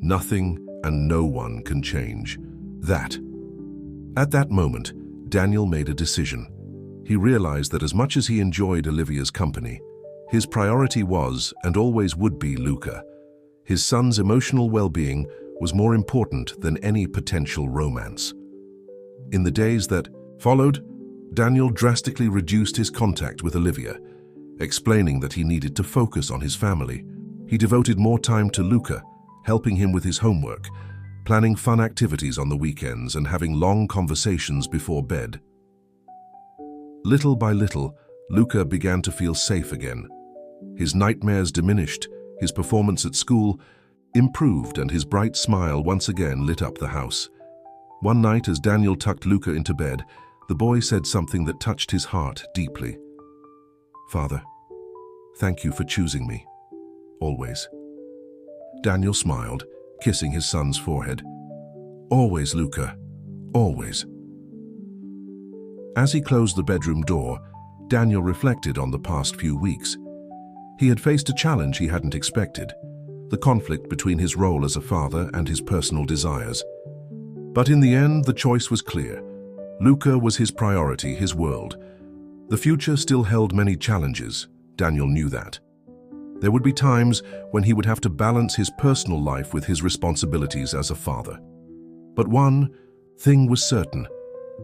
Nothing and no one can change that." At that moment, Daniel made a decision. He realized that as much as he enjoyed Olivia's company, his priority was and always would be Luca. His son's emotional well-being was more important than any potential romance. In the days that followed, Daniel drastically reduced his contact with Olivia, explaining that he needed to focus on his family. He devoted more time to Luca, helping him with his homework, planning fun activities on the weekends, and having long conversations before bed. Little by little, Luca began to feel safe again. His nightmares diminished, his performance at school improved, and his bright smile once again lit up the house. One night, as Daniel tucked Luca into bed, the boy said something that touched his heart deeply. "Father, thank you for choosing me. Always." Daniel smiled, kissing his son's forehead. "Always, Luca. Always." As he closed the bedroom door, Daniel reflected on the past few weeks. He had faced a challenge he hadn't expected, the conflict between his role as a father and his personal desires. But in the end, the choice was clear. Luca was his priority, his world. The future still held many challenges. Daniel knew that. There would be times when he would have to balance his personal life with his responsibilities as a father. But one thing was certain.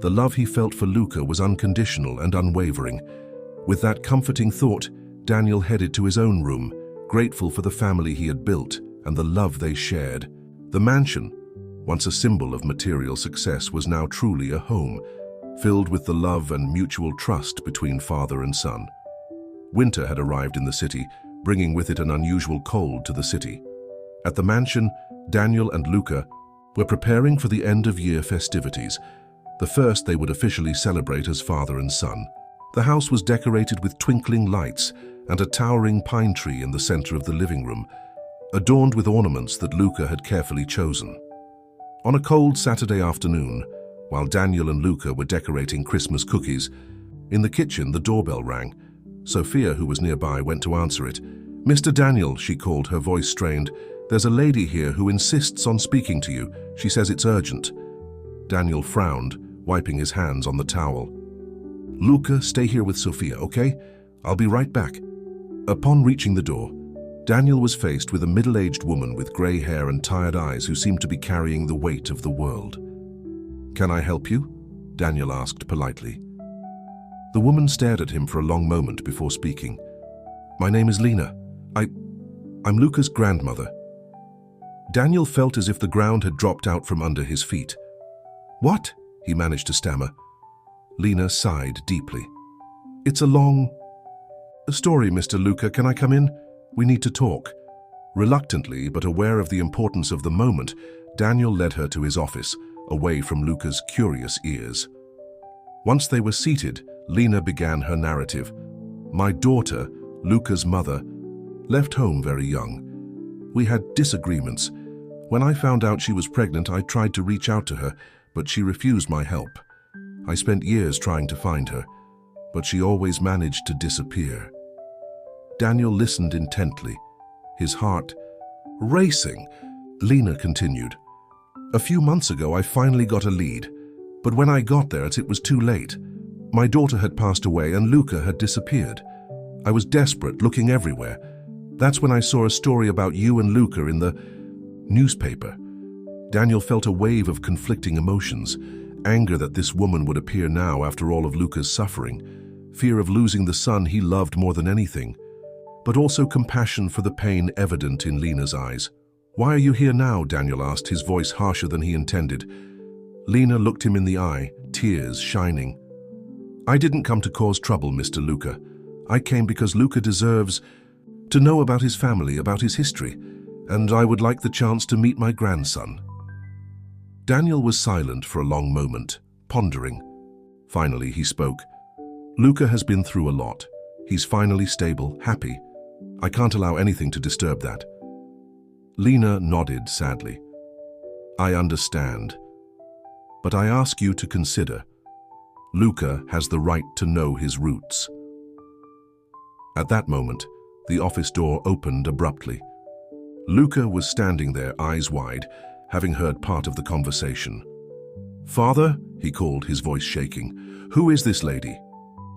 The love he felt for Luca was unconditional and unwavering. With that comforting thought, Daniel headed to his own room, grateful for the family he had built and the love they shared. The mansion, once a symbol of material success, was now truly a home, filled with the love and mutual trust between father and son. Winter had arrived in the city, bringing with it an unusual cold to the city. At the mansion, Daniel and Luca were preparing for the end-of-year festivities, the first they would officially celebrate as father and son. The house was decorated with twinkling lights and a towering pine tree in the center of the living room, adorned with ornaments that Luca had carefully chosen. On a cold Saturday afternoon, while Daniel and Luca were decorating Christmas cookies, in the kitchen the doorbell rang. Sophia, who was nearby, went to answer it. "Mr. Daniel," she called, her voice strained. "There's a lady here who insists on speaking to you. She says it's urgent." Daniel frowned, wiping his hands on the towel. "Luca, stay here with Sophia, okay? I'll be right back." Upon reaching the door, Daniel was faced with a middle-aged woman with gray hair and tired eyes who seemed to be carrying the weight of the world. "Can I help you?" Daniel asked politely. The woman stared at him for a long moment before speaking. "My name is Lena. I'm Luca's grandmother." Daniel felt as if the ground had dropped out from under his feet. "What?" he managed to stammer. Lena sighed deeply. "It's a long story, Mr. Luca. Can I come in? We need to talk." Reluctantly, but aware of the importance of the moment, Daniel led her to his office, away from Luca's curious ears. Once they were seated, Lena began her narrative. "My daughter, Luca's mother, left home very young. We had disagreements. When I found out she was pregnant, I tried to reach out to her, but she refused my help. I spent years trying to find her, but she always managed to disappear." Daniel listened intently, his heart racing. Lena continued. "A few months ago, I finally got a lead, but when I got there, it was too late. My daughter had passed away and Luca had disappeared. I was desperate, looking everywhere. That's when I saw a story about you and Luca in the newspaper. Daniel felt a wave of conflicting emotions, anger that this woman would appear now after all of Luca's suffering, fear of losing the son he loved more than anything, but also compassion for the pain evident in Lena's eyes. "Why are you here now?" Daniel asked, his voice harsher than he intended. Lena looked him in the eye, tears shining. "I didn't come to cause trouble, Mr. Luca. I came because Luca deserves to know about his family, about his history, and I would like the chance to meet my grandson." Daniel was silent for a long moment, pondering. Finally, he spoke. "Luca has been through a lot. He's finally stable, happy. I can't allow anything to disturb that." Lena nodded sadly. "I understand. But I ask you to consider, Luca has the right to know his roots." At that moment, the office door opened abruptly. Luca was standing there, eyes wide, having heard part of the conversation. "Father," he called, his voice shaking, "who is this lady?"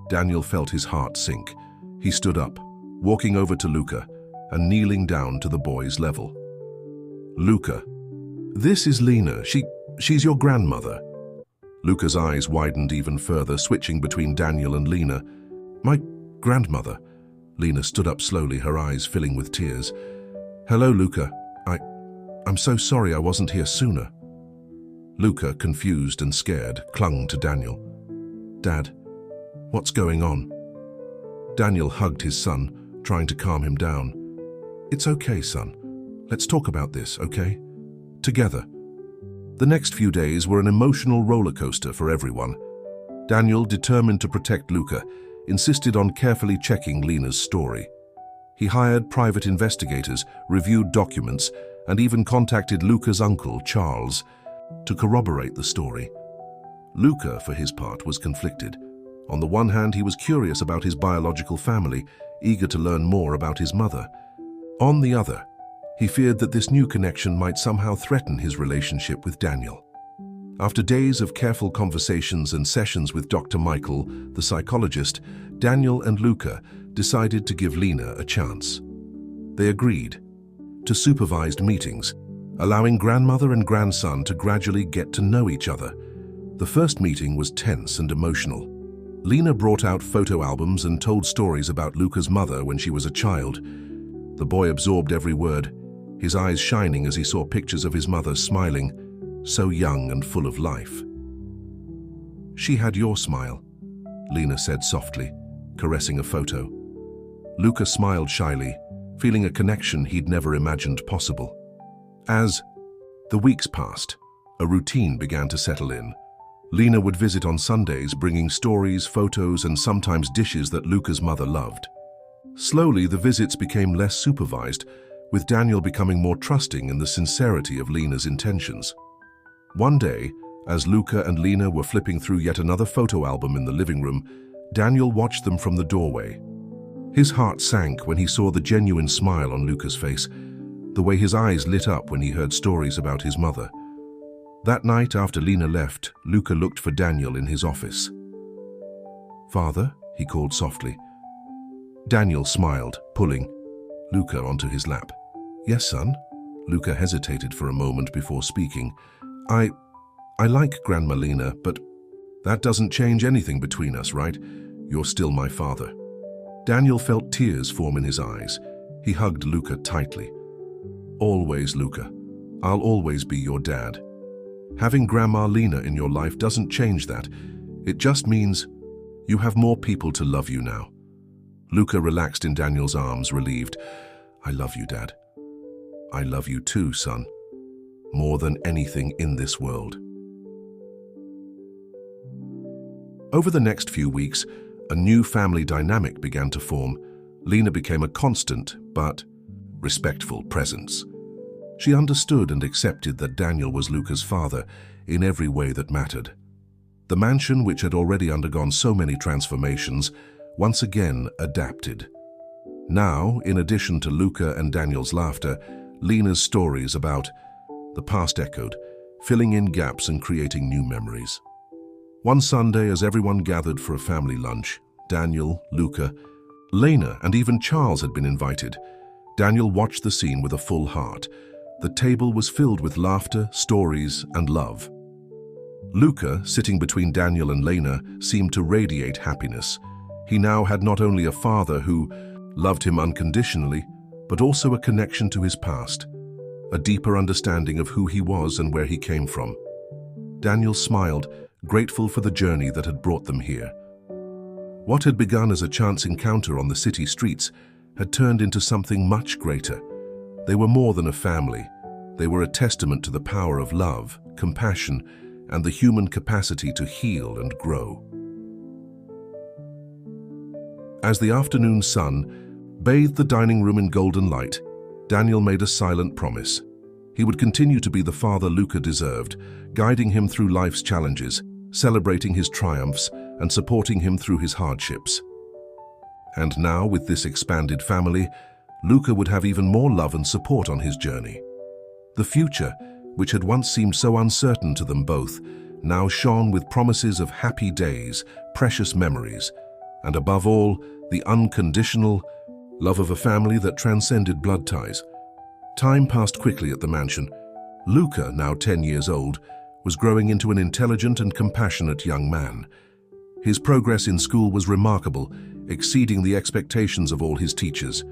Daniel felt his heart sink. He stood up, walking over to Luca and kneeling down to the boy's level. "Luca, this is Lena. She's your grandmother." Luca's eyes widened even further, switching between Daniel and Lena. "My grandmother." Lena stood up slowly, her eyes filling with tears. "Hello, Luca. I'm so sorry I wasn't here sooner." Luca, confused and scared, clung to Daniel. "Dad, what's going on?" Daniel hugged his son, trying to calm him down. "It's okay, son. Let's talk about this, okay? Together." The next few days were an emotional roller coaster for everyone. Daniel, determined to protect Luca, insisted on carefully checking Lena's story. He hired private investigators, reviewed documents, and even contacted Luca's uncle, Charles, to corroborate the story. Luca, for his part, was conflicted. On the one hand, he was curious about his biological family, eager to learn more about his mother. On the other, he feared that this new connection might somehow threaten his relationship with Daniel. After days of careful conversations and sessions with Dr. Michael, the psychologist, Daniel and Luca decided to give Lena a chance. They agreed to supervised meetings, allowing grandmother and grandson to gradually get to know each other. The first meeting was tense and emotional. Lena brought out photo albums and told stories about Luca's mother when she was a child. The boy absorbed every word, his eyes shining as he saw pictures of his mother smiling, so young and full of life. "She had your smile," Lena said softly, caressing a photo. Luca smiled shyly, feeling a connection he'd never imagined possible. As the weeks passed, a routine began to settle in. Lena would visit on Sundays, bringing stories, photos, and sometimes dishes that Luca's mother loved. Slowly, the visits became less supervised, with Daniel becoming more trusting in the sincerity of Lena's intentions. One day, as Luca and Lena were flipping through yet another photo album in the living room, Daniel watched them from the doorway. His heart sank when he saw the genuine smile on Luca's face, the way his eyes lit up when he heard stories about his mother. That night, after Lena left, Luca looked for Daniel in his office. "Father?" he called softly. Daniel smiled, pulling Luca onto his lap. "Yes, son?" Luca hesitated for a moment before speaking. I like Grandma Lena, but that doesn't change anything between us, right? You're still my father." Daniel felt tears form in his eyes. He hugged Luca tightly. "Always, Luca. I'll always be your dad. Having Grandma Lena in your life doesn't change that. It just means you have more people to love you now." Luca relaxed in Daniel's arms, relieved. "I love you, Dad. I love you too, son. More than anything in this world." Over the next few weeks, a new family dynamic began to form. Lena became a constant, but respectful presence. She understood and accepted that Daniel was Luca's father in every way that mattered. The mansion, which had already undergone so many transformations, once again adapted. Now, in addition to Luca and Daniel's laughter, Lena's stories about the past echoed, filling in gaps and creating new memories. One Sunday, as everyone gathered for a family lunch, Daniel, Luca, Lena, and even Charles had been invited. Daniel watched the scene with a full heart. The table was filled with laughter, stories, and love. Luca, sitting between Daniel and Lena, seemed to radiate happiness. He now had not only a father who loved him unconditionally, but also a connection to his past, a deeper understanding of who he was and where he came from. Daniel smiled, grateful for the journey that had brought them here. What had begun as a chance encounter on the city streets had turned into something much greater. They were more than a family. They were a testament to the power of love, compassion, and the human capacity to heal and grow. As the afternoon sun bathed the dining room in golden light, Daniel made a silent promise. He would continue to be the father Luca deserved, guiding him through life's challenges, celebrating his triumphs, and supporting him through his hardships. And now, with this expanded family, Luca would have even more love and support on his journey. The future, which had once seemed so uncertain to them both, now shone with promises of happy days, precious memories, and above all, the unconditional love of a family that transcended blood ties. Time passed quickly at the mansion. Luca, now 10 years old, was growing into an intelligent and compassionate young man. His progress in school was remarkable, exceeding the expectations of all his teachers.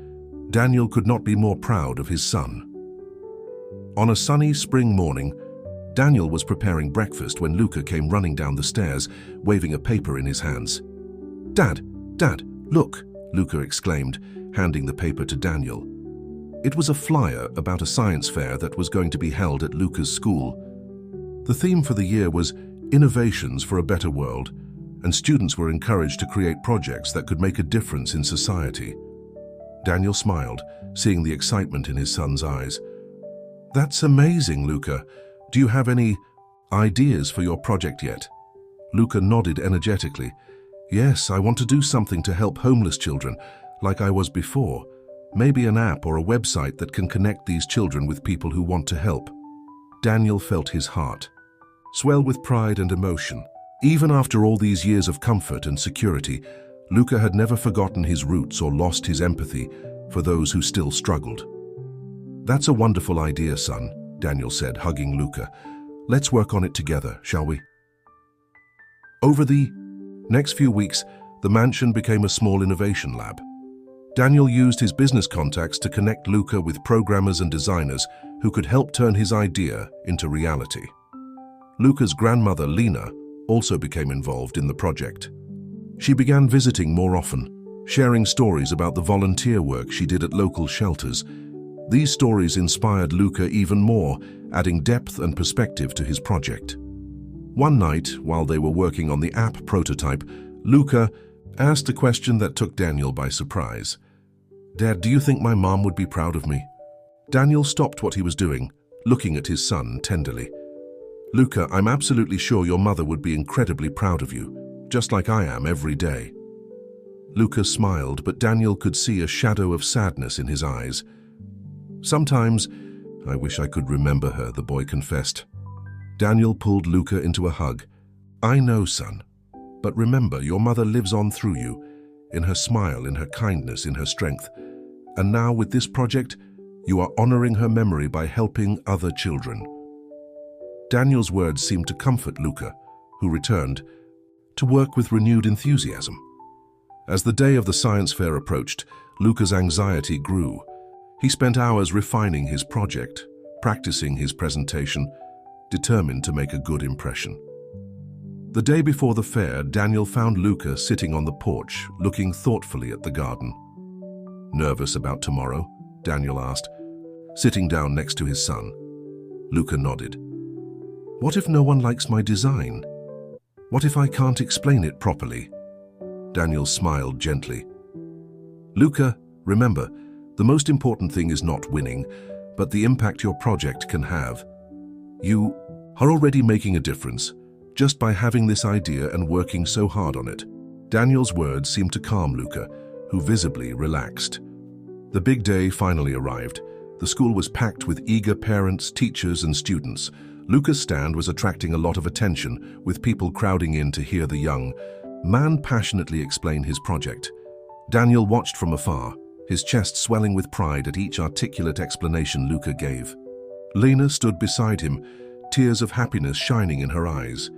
Daniel could not be more proud of his son. On a sunny spring morning, Daniel was preparing breakfast when Luca came running down the stairs, waving a paper in his hands. "Dad, look," Luca exclaimed, handing the paper to Daniel. It was a flyer about a science fair that was going to be held at Luca's school. The theme for the year was Innovations for a Better World, and students were encouraged to create projects that could make a difference in society. Daniel smiled, seeing the excitement in his son's eyes. "That's amazing, Luca. Do you have any ideas for your project yet?" Luca nodded energetically. "Yes, I want to do something to help homeless children, like I was before. Maybe an app or a website that can connect these children with people who want to help." Daniel felt his heart swell with pride and emotion. Even after all these years of comfort and security, Luca had never forgotten his roots or lost his empathy for those who still struggled. "That's a wonderful idea, son," Daniel said, hugging Luca. "Let's work on it together, shall we?" Over the next few weeks, the mansion became a small innovation lab. Daniel used his business contacts to connect Luca with programmers and designers who could help turn his idea into reality. Luca's grandmother, Lena, also became involved in the project. She began visiting more often, sharing stories about the volunteer work she did at local shelters. These stories inspired Luca even more, adding depth and perspective to his project. One night, while they were working on the app prototype, Luca asked a question that took Daniel by surprise. "Dad, do you think my mom would be proud of me?" Daniel stopped what he was doing, looking at his son tenderly. "Luca, I'm absolutely sure your mother would be incredibly proud of you, just like I am every day." Luca smiled, but Daniel could see a shadow of sadness in his eyes. "Sometimes, I wish I could remember her," the boy confessed. Daniel pulled Luca into a hug. "I know, son. But remember, your mother lives on through you, in her smile, in her kindness, in her strength. And now, with this project, you are honoring her memory by helping other children." Daniel's words seemed to comfort Luca, who returned to work with renewed enthusiasm. As the day of the science fair approached, Luca's anxiety grew. He spent hours refining his project, practicing his presentation, determined to make a good impression. The day before the fair, Daniel found Luca sitting on the porch, looking thoughtfully at the garden. "Nervous about tomorrow?" Daniel asked, sitting down next to his son. Luca nodded. "What if no one likes my design? What if I can't explain it properly?" Daniel smiled gently. "Luca, remember, the most important thing is not winning, but the impact your project can have. You are already making a difference, just by having this idea and working so hard on it." Daniel's words seemed to calm Luca, who visibly relaxed. The big day finally arrived. The school was packed with eager parents, teachers, and students. Luca's stand was attracting a lot of attention, with people crowding in to hear the young man passionately explain his project. Daniel watched from afar, his chest swelling with pride at each articulate explanation Luca gave. Lena stood beside him, tears of happiness shining in her eyes.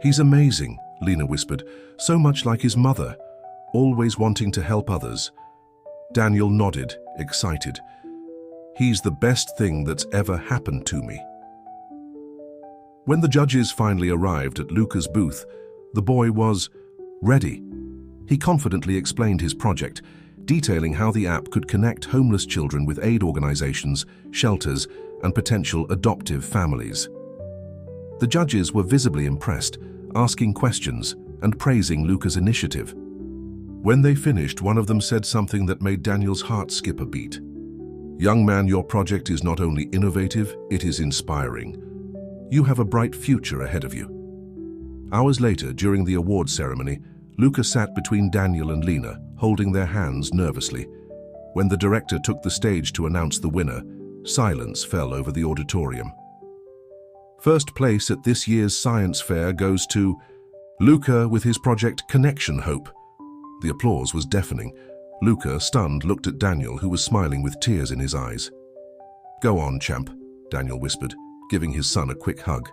"He's amazing," Lena whispered, "so much like his mother, always wanting to help others." Daniel nodded, excited. "He's the best thing that's ever happened to me." When the judges finally arrived at Luca's booth, the boy was ready. He confidently explained his project, detailing how the app could connect homeless children with aid organizations, shelters, and potential adoptive families. The judges were visibly impressed, asking questions and praising Luca's initiative. When they finished, one of them said something that made Daniel's heart skip a beat. "Young man, your project is not only innovative, it is inspiring. You have a bright future ahead of you." Hours later, during the award ceremony, Luca sat between Daniel and Lena, holding their hands nervously. When the director took the stage to announce the winner, silence fell over the auditorium. First place at this year's science fair goes to Luca with his project Connection Hope. The applause was deafening. Luca, stunned, looked at Daniel, who was smiling with tears in his eyes. "Go on, champ," Daniel whispered, giving his son a quick hug.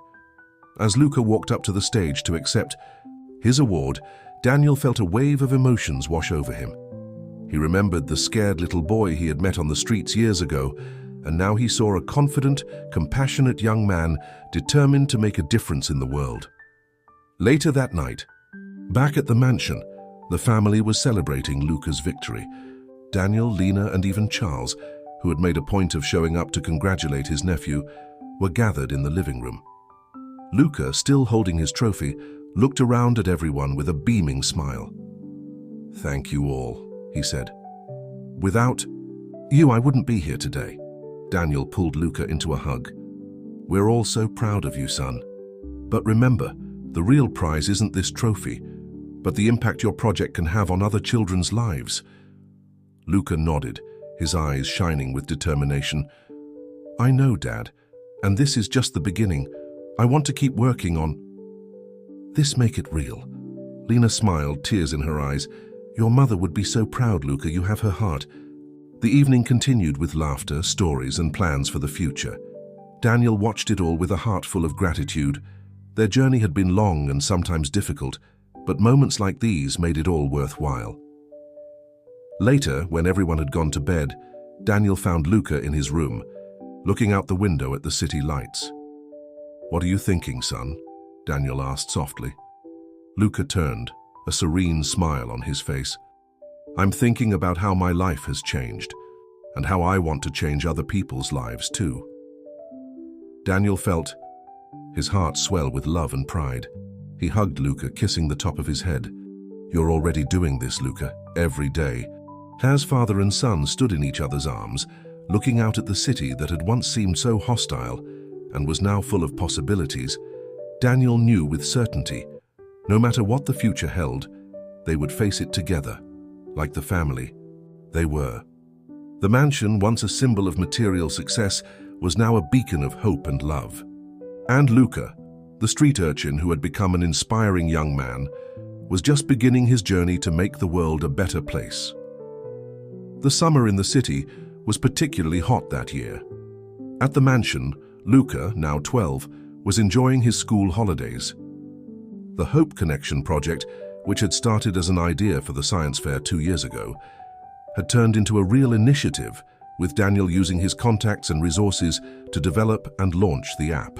As Luca walked up to the stage to accept his award, Daniel felt a wave of emotions wash over him. He remembered the scared little boy he had met on the streets years ago, and now he saw a confident, compassionate young man determined to make a difference in the world. Later that night, back at the mansion, the family was celebrating Luca's victory. Daniel, Lena, and even Charles, who had made a point of showing up to congratulate his nephew, were gathered in the living room. Luca, still holding his trophy, looked around at everyone with a beaming smile. "Thank you all," he said. "Without you, I wouldn't be here today." Daniel pulled Luca into a hug. "We're all so proud of you, son. But remember, the real prize isn't this trophy, but the impact your project can have on other children's lives." Luca nodded, his eyes shining with determination. "I know, Dad, and this is just the beginning. I want to keep working on this. Make it real." Lena smiled, tears in her eyes. "Your mother would be so proud, Luca. You have her heart." The evening continued with laughter, stories, and plans for the future. Daniel watched it all with a heart full of gratitude. Their journey had been long and sometimes difficult, but moments like these made it all worthwhile. Later, when everyone had gone to bed, Daniel found Luca in his room, looking out the window at the city lights. "What are you thinking, son?" Daniel asked softly. Luca turned, a serene smile on his face. "I'm thinking about how my life has changed, and how I want to change other people's lives too." Daniel felt his heart swell with love and pride. He hugged Luca, kissing the top of his head. "You're already doing this, Luca, every day." As father and son stood in each other's arms, looking out at the city that had once seemed so hostile and was now full of possibilities, Daniel knew with certainty, no matter what the future held, they would face it together, like the family they were. The mansion, once a symbol of material success, was now a beacon of hope and love. And Luca, the street urchin who had become an inspiring young man, was just beginning his journey to make the world a better place. The summer in the city was particularly hot that year. At the mansion, Luca, now 12, was enjoying his school holidays. The Hope Connection project, which had started as an idea for the science fair 2 years ago, had turned into a real initiative, with Daniel using his contacts and resources to develop and launch the app.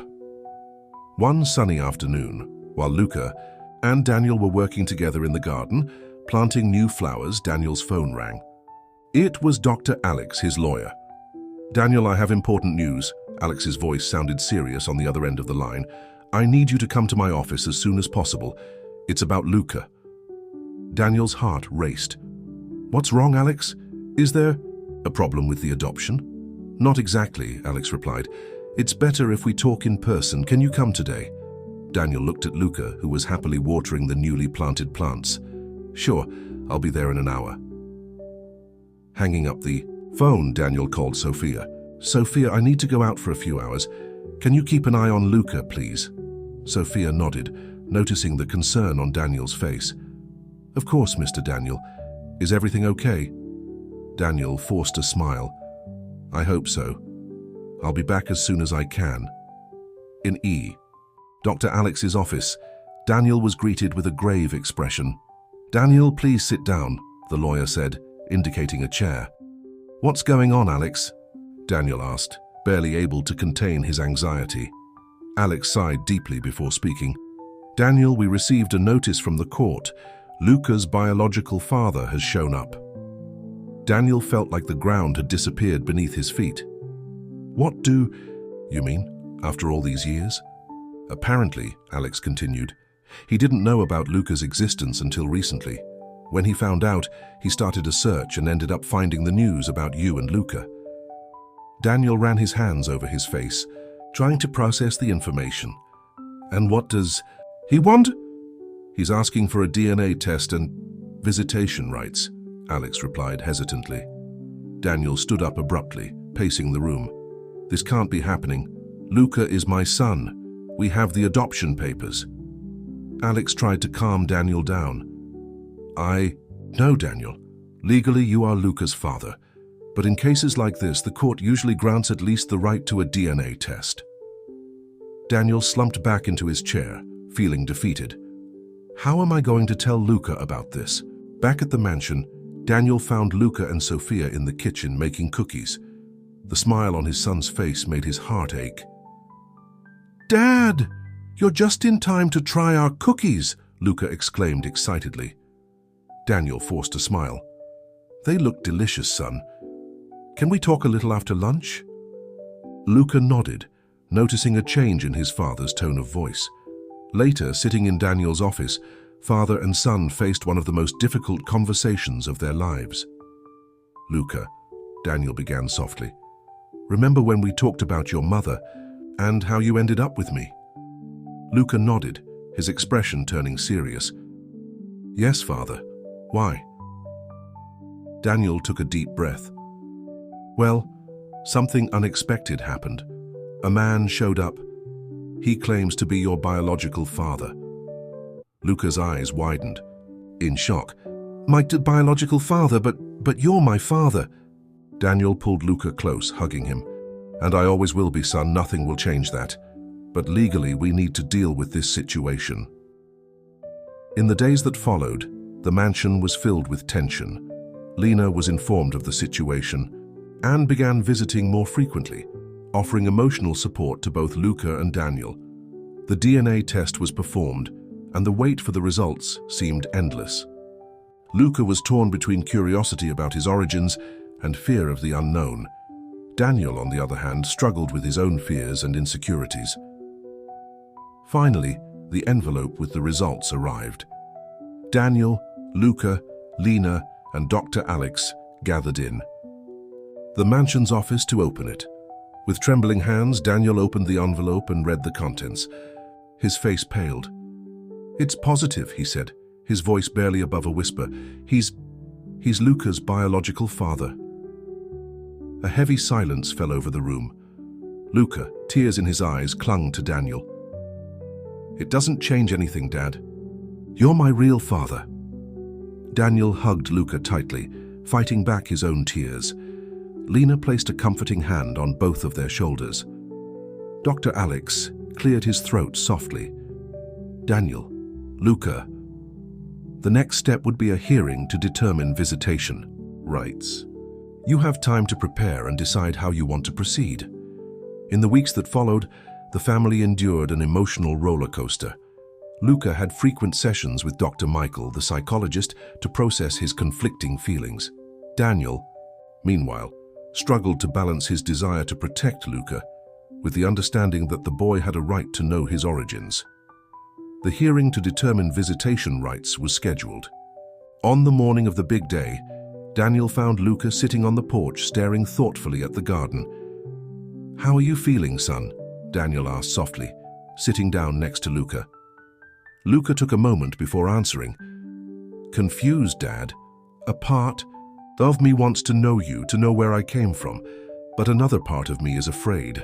One sunny afternoon, while Luca and Daniel were working together in the garden, planting new flowers, Daniel's phone rang. It was Dr. Alex, his lawyer. "Daniel, I have important news." Alex's voice sounded serious on the other end of the line. "I need you to come to my office as soon as possible. It's about Luca." Daniel's heart raced. "What's wrong, Alex? Is there a problem with the adoption?" "Not exactly," Alex replied. "It's better if we talk in person. Can you come today?" Daniel looked at Luca, who was happily watering the newly planted plants. "Sure, I'll be there in an hour." Hanging up the phone, Daniel called Sophia. Sophia, I need to go out for a few hours. Can you keep an eye on Luca, please? Sophia nodded, noticing the concern on Daniel's face. Of course, Mr. Daniel. Is everything okay? Daniel forced a smile. I hope so. I'll be back as soon as I can. In Dr. Alex's office, Daniel was greeted with a grave expression. Daniel, please sit down, the lawyer said, indicating a chair. What's going on, Alex? Daniel asked, barely able to contain his anxiety. Alex sighed deeply before speaking. Daniel, we received a notice from the court. Luca's biological father has shown up. Daniel felt like the ground had disappeared beneath his feet. What do you mean, after all these years? Apparently, Alex continued, he didn't know about Luca's existence until recently. When he found out, he started a search and ended up finding the news about you and Luca. Daniel ran his hands over his face, trying to process the information. And what does he want? He's asking for a DNA test and visitation rights, Alex replied hesitantly. Daniel stood up abruptly, pacing the room. This can't be happening. Luca is my son. We have the adoption papers. Alex tried to calm Daniel down. No, Daniel. Legally, you are Luca's father. But in cases like this, the court usually grants at least the right to a DNA test. Daniel slumped back into his chair, feeling defeated. How am I going to tell Luca about this? Back at the mansion, Daniel found Luca and Sophia in the kitchen making cookies. The smile on his son's face made his heart ache. Dad! You're just in time to try our cookies, Luca exclaimed excitedly. Daniel forced a smile. They look delicious, son. Can we talk a little after lunch? Luca nodded, noticing a change in his father's tone of voice. Later, sitting in Daniel's office, father and son faced one of the most difficult conversations of their lives. Luca, Daniel began softly, remember when we talked about your mother and how you ended up with me? Luca nodded, his expression turning serious. Yes, father. Why? Daniel took a deep breath. Well, something unexpected happened. A man showed up. He claims to be your biological father. Luca's eyes widened, in shock. My biological father, but you're my father. Daniel pulled Luca close, hugging him. And I always will be, son. Nothing will change that. But legally, we need to deal with this situation. In the days that followed, the mansion was filled with tension. Lena was informed of the situation and began visiting more frequently, offering emotional support to both Luca and Daniel. The DNA test was performed, and the wait for the results seemed endless. Luca was torn between curiosity about his origins and fear of the unknown. Daniel, on the other hand, struggled with his own fears and insecurities. Finally, the envelope with the results arrived. Daniel, Luca, Lena, and Dr. Alex gathered in the mansion's office to open it. With trembling hands, Daniel opened the envelope and read the contents. His face paled. It's positive, he said, his voice barely above a whisper. He's Luca's biological father. A heavy silence fell over the room. Luca, tears in his eyes, clung to Daniel. It doesn't change anything, Dad. You're my real father. Daniel hugged Luca tightly, fighting back his own tears. Lena placed a comforting hand on both of their shoulders. Dr. Alex cleared his throat softly. Daniel, Luca. The next step would be a hearing to determine visitation rights. You have time to prepare and decide how you want to proceed. In the weeks that followed, the family endured an emotional roller coaster. Luca had frequent sessions with Dr. Michael, the psychologist, to process his conflicting feelings. Daniel, meanwhile, struggled to balance his desire to protect Luca with the understanding that the boy had a right to know his origins. The hearing to determine visitation rights was scheduled. On the morning of the big day, Daniel found Luca sitting on the porch staring thoughtfully at the garden. How are you feeling, son? Daniel asked softly, sitting down next to Luca. Luca took a moment before answering. Confused, Dad. A part of me wants to know you, to know where I came from, But another part of me is afraid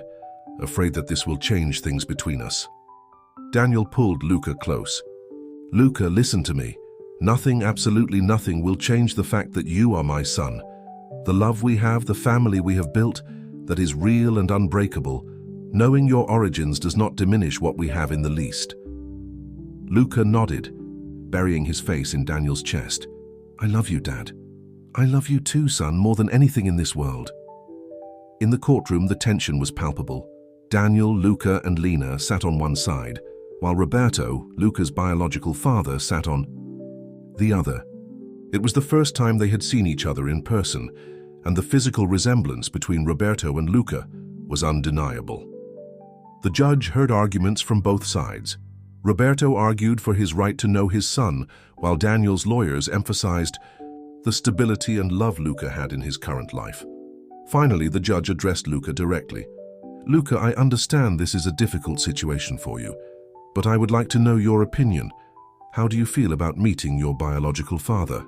that this will change things between us. Daniel pulled Luca close. Luca, listen to me. Nothing, absolutely nothing, will change the fact that you are my son. The love we have, the family we have built, that is real and unbreakable. Knowing your origins does not diminish what we have in the least. Luca nodded, burying his face in Daniel's chest. I love you, Dad. I love you too, son, more than anything in this world. In the courtroom, the tension was palpable. Daniel, Luca, and Lena sat on one side, while Roberto, Luca's biological father, sat on the other. It was the first time they had seen each other in person, and the physical resemblance between Roberto and Luca was undeniable. The judge heard arguments from both sides. Roberto argued for his right to know his son, while Daniel's lawyers emphasized the stability and love Luca had in his current life. Finally, the judge addressed Luca directly. Luca, I understand this is a difficult situation for you, but I would like to know your opinion. How do you feel about meeting your biological father?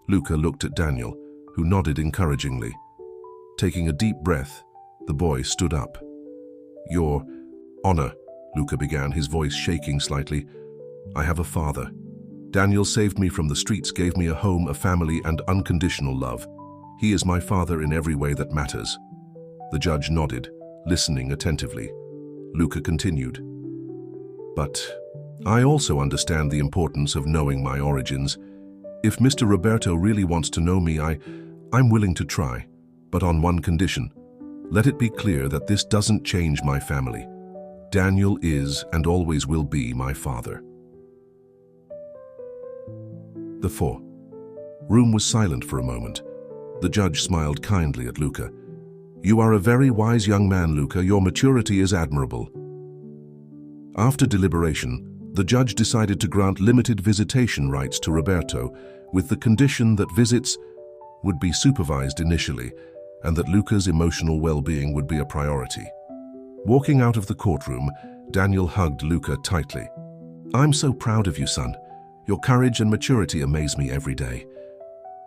Luca looked at Daniel, who nodded encouragingly. Taking a deep breath, the boy stood up. Your honor, Luca began, his voice shaking slightly. I have a father. Daniel saved me from the streets, gave me a home, a family, and unconditional love. He is my father in every way that matters. The judge nodded, listening attentively. Luca continued. But I also understand the importance of knowing my origins. If Mr. Roberto really wants to know me, I'm willing to try, but on one condition. Let it be clear that this doesn't change my family. Daniel is and always will be my father. The room was silent for a moment. The judge smiled kindly at Luca. You are a very wise young man, Luca. Your maturity is admirable. After deliberation, the judge decided to grant limited visitation rights to Roberto, with the condition that visits would be supervised initially and that Luca's emotional well-being would be a priority. Walking out of the courtroom, Daniel hugged Luca tightly. I'm so proud of you, son. Your courage and maturity amaze me every day.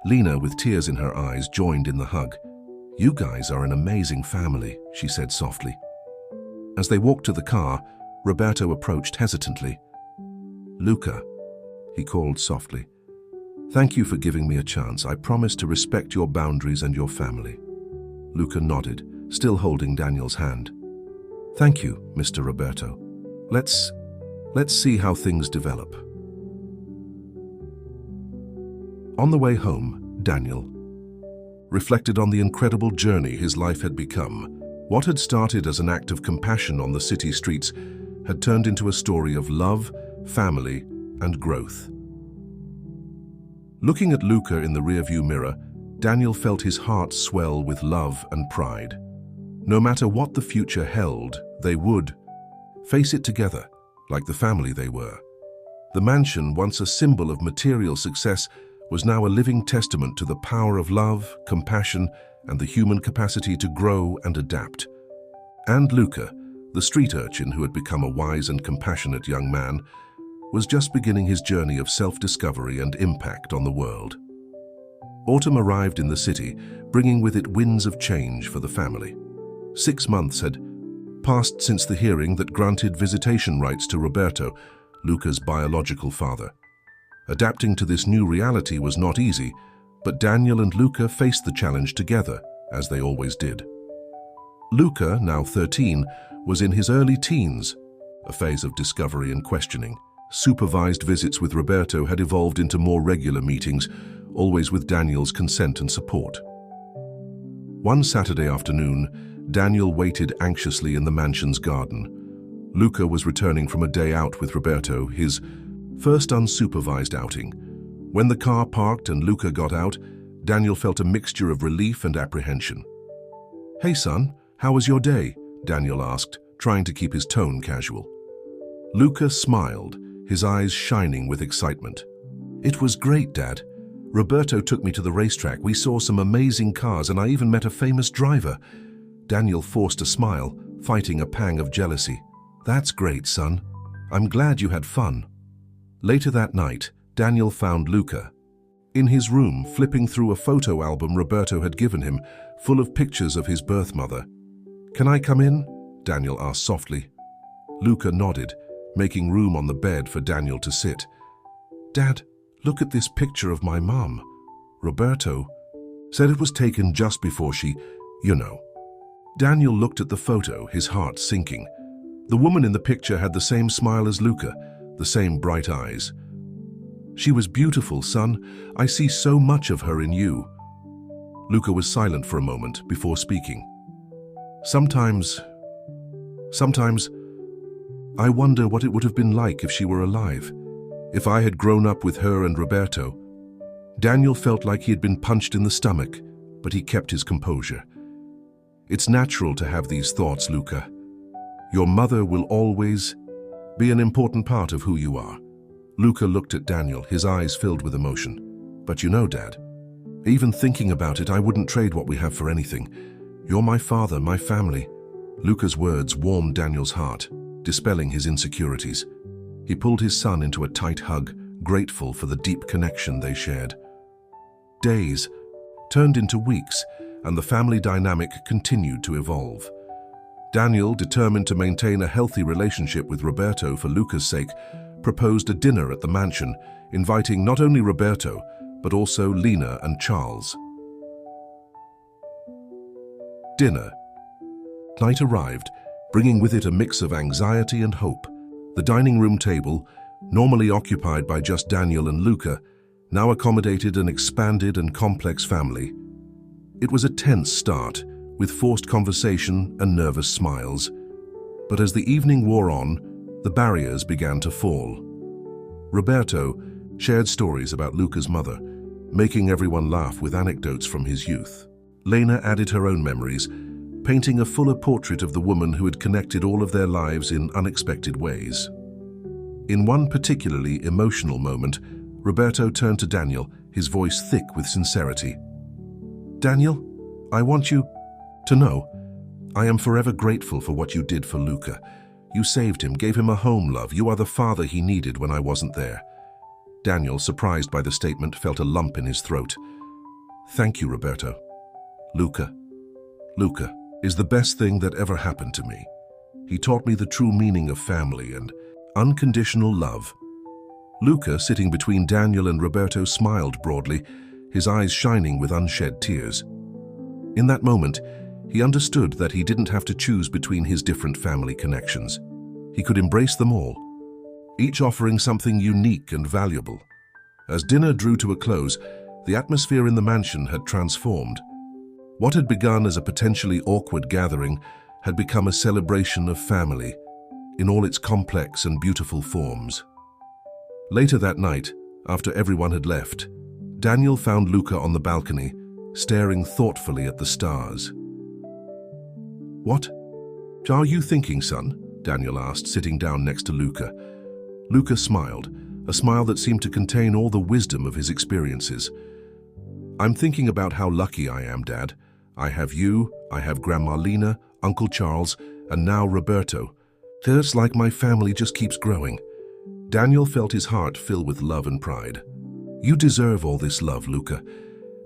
Lena, with tears in her eyes, joined in the hug. You guys are an amazing family, she said softly. As they walked to the car, Roberto approached hesitantly. Luca, he called softly. Thank you for giving me a chance. I promise to respect your boundaries and your family. Luca nodded, still holding Daniel's hand. Thank you, Mr. Roberto. Let's see how things develop. On the way home, Daniel reflected on the incredible journey his life had become. What had started as an act of compassion on the city streets had turned into a story of love, family, and growth. Looking at Luca in the rearview mirror, Daniel felt his heart swell with love and pride. No matter what the future held, they would face it together, like the family they were. The mansion, once a symbol of material success, was now a living testament to the power of love, compassion, and the human capacity to grow and adapt. And Luca, the street urchin who had become a wise and compassionate young man, was just beginning his journey of self-discovery and impact on the world. Autumn arrived in the city, bringing with it winds of change for the family. 6 months had passed since the hearing that granted visitation rights to Roberto, Luca's biological father. Adapting to this new reality was not easy, but Daniel and Luca faced the challenge together, as they always did. Luca, now 13, was in his early teens, a phase of discovery and questioning. Supervised visits with Roberto had evolved into more regular meetings, always with Daniel's consent and support. One Saturday afternoon, Daniel waited anxiously in the mansion's garden. Luca was returning from a day out with Roberto, his first unsupervised outing. When the car parked and Luca got out, Daniel felt a mixture of relief and apprehension. Hey son, how was your day? Daniel asked, trying to keep his tone casual. Luca smiled, his eyes shining with excitement. It was great, Dad. Roberto took me to the racetrack. We saw some amazing cars and I even met a famous driver. Daniel forced a smile, fighting a pang of jealousy. That's great, son. I'm glad you had fun. Later that night, Daniel found Luca in his room, flipping through a photo album Roberto had given him, full of pictures of his birth mother. "Can I come in?" Daniel asked softly. Luca nodded, making room on the bed for Daniel to sit. "Dad, look at this picture of my mom. Roberto said it was taken just before she, you know." Daniel looked at the photo, his heart sinking. The woman in the picture had the same smile as Luca, the same bright eyes. "She was beautiful, son. I see so much of her in you." Luca was silent for a moment before speaking. Sometimes I wonder what it would have been like if she were alive, if I had grown up with her and Roberto." Daniel felt like he had been punched in the stomach, but he kept his composure. "It's natural to have these thoughts, Luca. Your mother will always be an important part of who you are." Luca looked at Daniel, his eyes filled with emotion. "But you know, Dad, even thinking about it, I wouldn't trade what we have for anything. You're my father, my family." Luca's words warmed Daniel's heart, dispelling his insecurities. He pulled his son into a tight hug, grateful for the deep connection they shared. Days turned into weeks, and the family dynamic continued to evolve. Daniel, determined to maintain a healthy relationship with Roberto for Luca's sake, proposed a dinner at the mansion, inviting not only Roberto, but also Lena and Charles. Dinner night arrived, bringing with it a mix of anxiety and hope. The dining room table, normally occupied by just Daniel and Luca, now accommodated an expanded and complex family. It was a tense start, with forced conversation and nervous smiles. But as the evening wore on, the barriers began to fall. Roberto shared stories about Luca's mother, making everyone laugh with anecdotes from his youth. Lena added her own memories, painting a fuller portrait of the woman who had connected all of their lives in unexpected ways. In one particularly emotional moment, Roberto turned to Daniel, his voice thick with sincerity. "Daniel, I want you to know, I am forever grateful for what you did for Luca. You saved him, gave him a home, love. You are the father he needed when I wasn't there." Daniel, surprised by the statement, felt a lump in his throat. "Thank you, Roberto. Luca is the best thing that ever happened to me. He taught me the true meaning of family and unconditional love." Luca, sitting between Daniel and Roberto, smiled broadly, his eyes shining with unshed tears. In that moment, he understood that he didn't have to choose between his different family connections. He could embrace them all, each offering something unique and valuable. As dinner drew to a close, the atmosphere in the mansion had transformed. What had begun as a potentially awkward gathering had become a celebration of family, in all its complex and beautiful forms. Later that night, after everyone had left, Daniel found Luca on the balcony, staring thoughtfully at the stars. "What are you thinking, son?" Daniel asked, sitting down next to Luca. Luca smiled, a smile that seemed to contain all the wisdom of his experiences. "I'm thinking about how lucky I am, Dad. I have you, I have Grandma Lena, Uncle Charles, and now Roberto. It's like my family just keeps growing." Daniel felt his heart fill with love and pride. "You deserve all this love, Luca,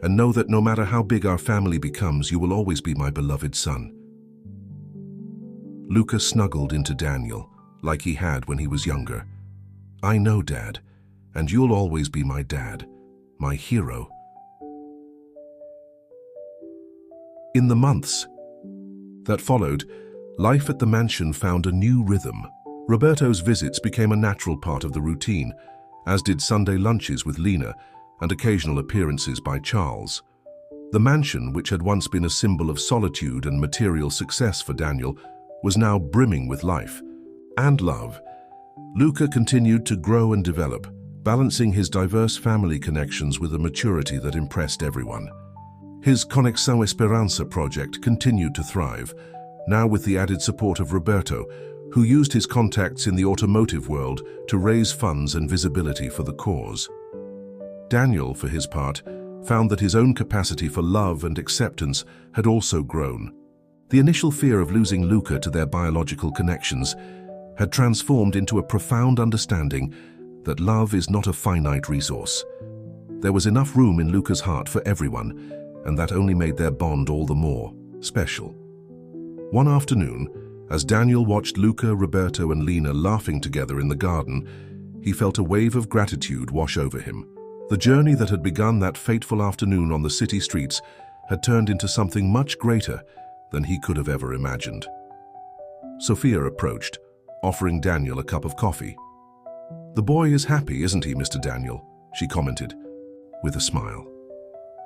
and know that no matter how big our family becomes, you will always be my beloved son." Luca snuggled into Daniel, like he had when he was younger. "I know, Dad, and you'll always be my dad, my hero." In the months that followed, life at the mansion found a new rhythm. Roberto's visits became a natural part of the routine, as did Sunday lunches with Lena and occasional appearances by Charles. The mansion, which had once been a symbol of solitude and material success for Daniel, was now brimming with life and love. Luca continued to grow and develop, balancing his diverse family connections with a maturity that impressed everyone. His Conexión Esperanza project continued to thrive, now with the added support of Roberto, who used his contacts in the automotive world to raise funds and visibility for the cause. Daniel, for his part, found that his own capacity for love and acceptance had also grown. The initial fear of losing Luca to their biological connections had transformed into a profound understanding that love is not a finite resource. There was enough room in Luca's heart for everyone, and that only made their bond all the more special. One afternoon, as Daniel watched Luca, Roberto, and Lena laughing together in the garden, he felt a wave of gratitude wash over him. The journey that had begun that fateful afternoon on the city streets had turned into something much greater than he could have ever imagined. Sophia approached, offering Daniel a cup of coffee. "The boy is happy, isn't he, Mr. Daniel?" she commented, with a smile.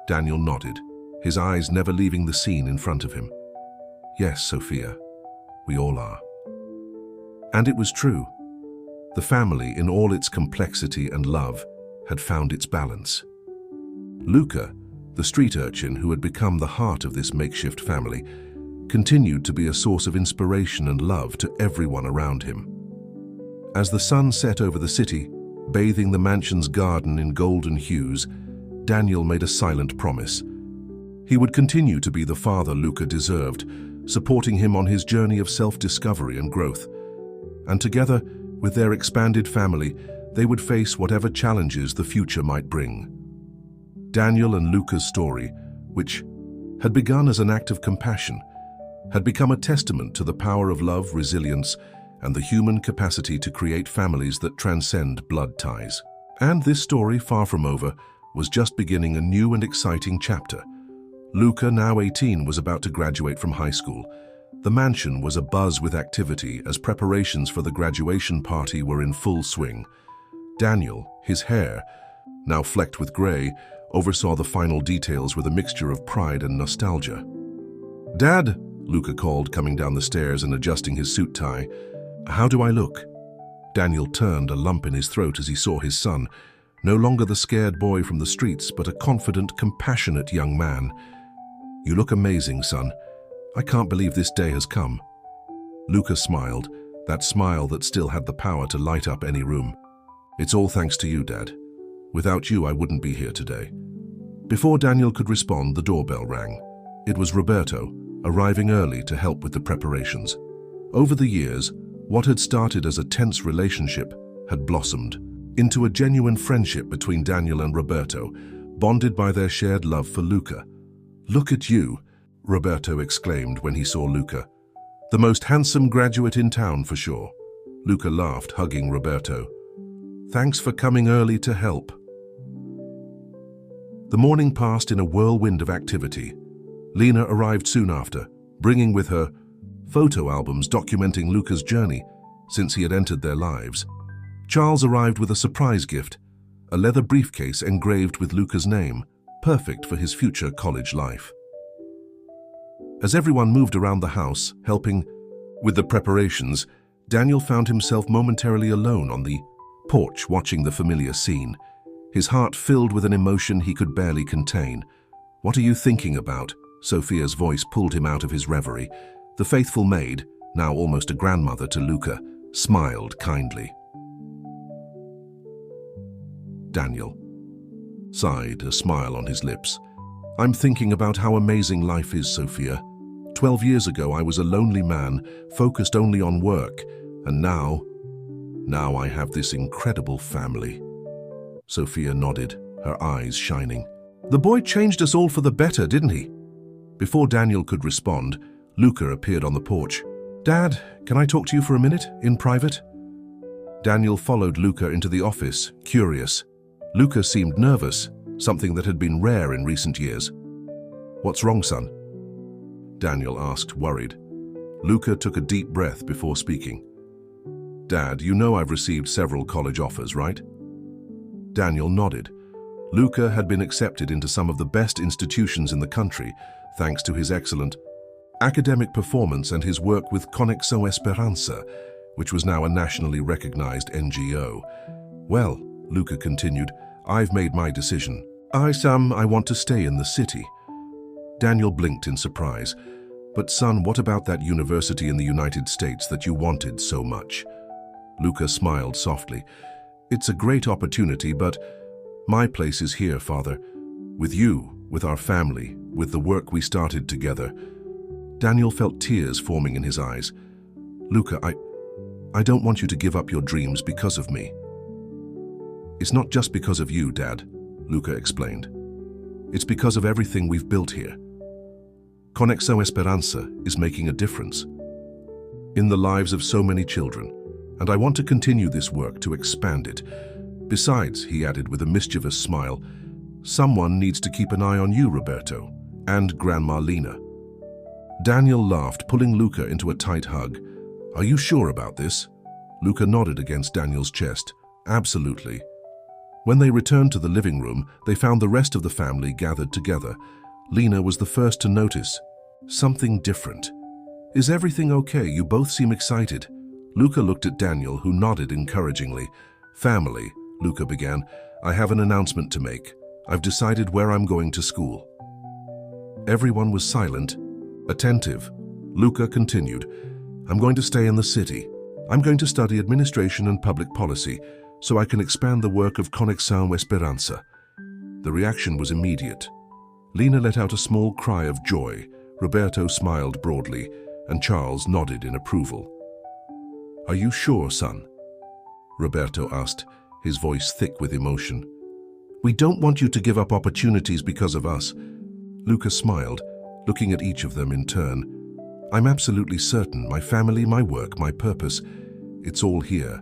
Daniel nodded, his eyes never leaving the scene in front of him. "Yes, Sophia, we all are." And it was true. The family, in all its complexity and love, had found its balance. Luca, the street urchin who had become the heart of this makeshift family, continued to be a source of inspiration and love to everyone around him. As the sun set over the city, bathing the mansion's garden in golden hues, Daniel made a silent promise. He would continue to be the father Luca deserved, supporting him on his journey of self-discovery and growth. And together, with their expanded family, they would face whatever challenges the future might bring. Daniel and Luca's story, which had begun as an act of compassion, had become a testament to the power of love, resilience, and the human capacity to create families that transcend blood ties. And this story, far from over, was just beginning a new and exciting chapter. Luca, now 18, was about to graduate from high school. The mansion was abuzz with activity as preparations for the graduation party were in full swing. Daniel, his hair, now flecked with gray, oversaw the final details with a mixture of pride and nostalgia. "Dad," Luca called, coming down the stairs and adjusting his suit tie. "How do I look?" Daniel turned, a lump in his throat as he saw his son, no longer the scared boy from the streets, but a confident, compassionate young man. "You look amazing, son. I can't believe this day has come." Luca smiled, that smile that still had the power to light up any room. "It's all thanks to you, Dad. Without you, I wouldn't be here today." Before Daniel could respond, the doorbell rang. It was Roberto, arriving early to help with the preparations. Over the years, what had started as a tense relationship had blossomed into a genuine friendship between Daniel and Roberto, bonded by their shared love for Luca. "Look at you," Roberto exclaimed when he saw Luca. "The most handsome graduate in town for sure." Luca laughed, hugging Roberto. "Thanks for coming early to help." The morning passed in a whirlwind of activity. Lena arrived soon after, bringing with her photo albums documenting Luca's journey since he had entered their lives. Charles arrived with a surprise gift, a leather briefcase engraved with Luca's name, perfect for his future college life. As everyone moved around the house, helping with the preparations, Daniel found himself momentarily alone on the porch watching the familiar scene, his heart filled with an emotion he could barely contain. "What are you thinking about?" Sophia's voice pulled him out of his reverie. The faithful maid, now almost a grandmother to Luca, smiled kindly. Daniel sighed, a smile on his lips. "I'm thinking about how amazing life is, Sophia. 12 years ago, I was a lonely man, focused only on work, and now I have this incredible family." Sophia nodded, her eyes shining. "The boy changed us all for the better, didn't he?" Before Daniel could respond, Luca appeared on the porch. "Dad, can I talk to you for a minute, in private?" Daniel followed Luca into the office, curious. Luca seemed nervous, something that had been rare in recent years. "What's wrong, son?" Daniel asked, worried. Luca took a deep breath before speaking. "Dad, you know I've received several college offers, right?" Daniel nodded. Luca had been accepted into some of the best institutions in the country, thanks to his excellent academic performance and his work with Conexão Esperança, which was now a nationally recognized NGO. "Well," Luca continued, "I've made my decision. I want to stay in the city." Daniel blinked in surprise. "But son, what about that university in the United States that you wanted so much?" Luca smiled softly. "It's a great opportunity, but my place is here, Father. With you, with our family, with the work we started together." Daniel felt tears forming in his eyes. "Luca, I don't want you to give up your dreams because of me." "It's not just because of you, Dad. Luca explained. It's because of everything we've built here. Conexión Esperanza is making a difference in the lives of so many children, and I want to continue this work to expand it. Besides, he added with a mischievous smile, someone needs to keep an eye on you, Roberto, and Grandma Lena. Daniel laughed, pulling Luca into a tight hug. Are you sure about this? Luca nodded against Daniel's chest. Absolutely. When they returned to the living room, they found the rest of the family gathered together. Lena was the first to notice something different. Is everything okay? You both seem excited. Luca looked at Daniel, who nodded encouragingly. Family, Luca began, I have an announcement to make. I've decided where I'm going to school. Everyone was silent, attentive. Luca continued, I'm going to stay in the city. I'm going to study administration and public policy so I can expand the work of Conexión Esperanza. The reaction was immediate. Lena let out a small cry of joy. Roberto smiled broadly, and Charles nodded in approval. Are you sure, son? Roberto asked, his voice thick with emotion. We don't want you to give up opportunities because of us. Luca smiled, looking at each of them in turn. I'm absolutely certain my family, my work, my purpose, it's all here,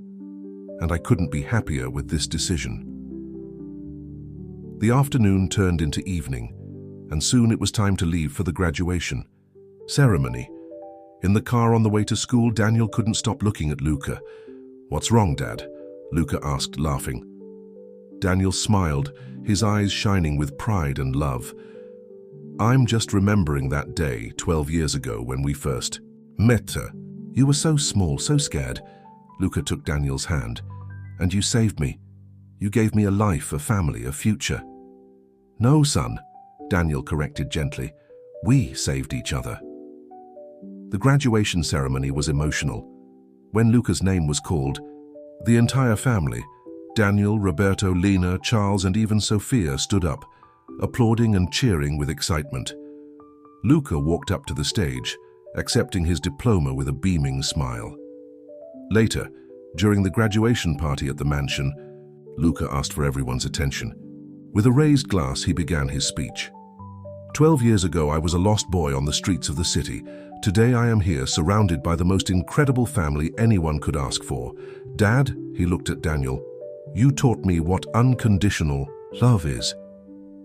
and I couldn't be happier with this decision. The afternoon turned into evening, and soon it was time to leave for the graduation ceremony. In the car on the way to school, Daniel couldn't stop looking at Luca. What's wrong, Dad? Luca asked, laughing. Daniel smiled, his eyes shining with pride and love. I'm just remembering that day 12 years ago when we first met her. You were so small, so scared. Luca took Daniel's hand. And you saved me. You gave me a life, a family, a future. No, son, Daniel corrected gently. We saved each other. The graduation ceremony was emotional. When Luca's name was called, the entire family, Daniel, Roberto, Lena, Charles, and even Sophia stood up, applauding and cheering with excitement. Luca walked up to the stage, accepting his diploma with a beaming smile. Later, during the graduation party at the mansion, Luca asked for everyone's attention. With a raised glass, he began his speech. 12 years ago, I was a lost boy on the streets of the city. Today, I am here, surrounded by the most incredible family anyone could ask for. Dad, he looked at Daniel, you taught me what unconditional love is.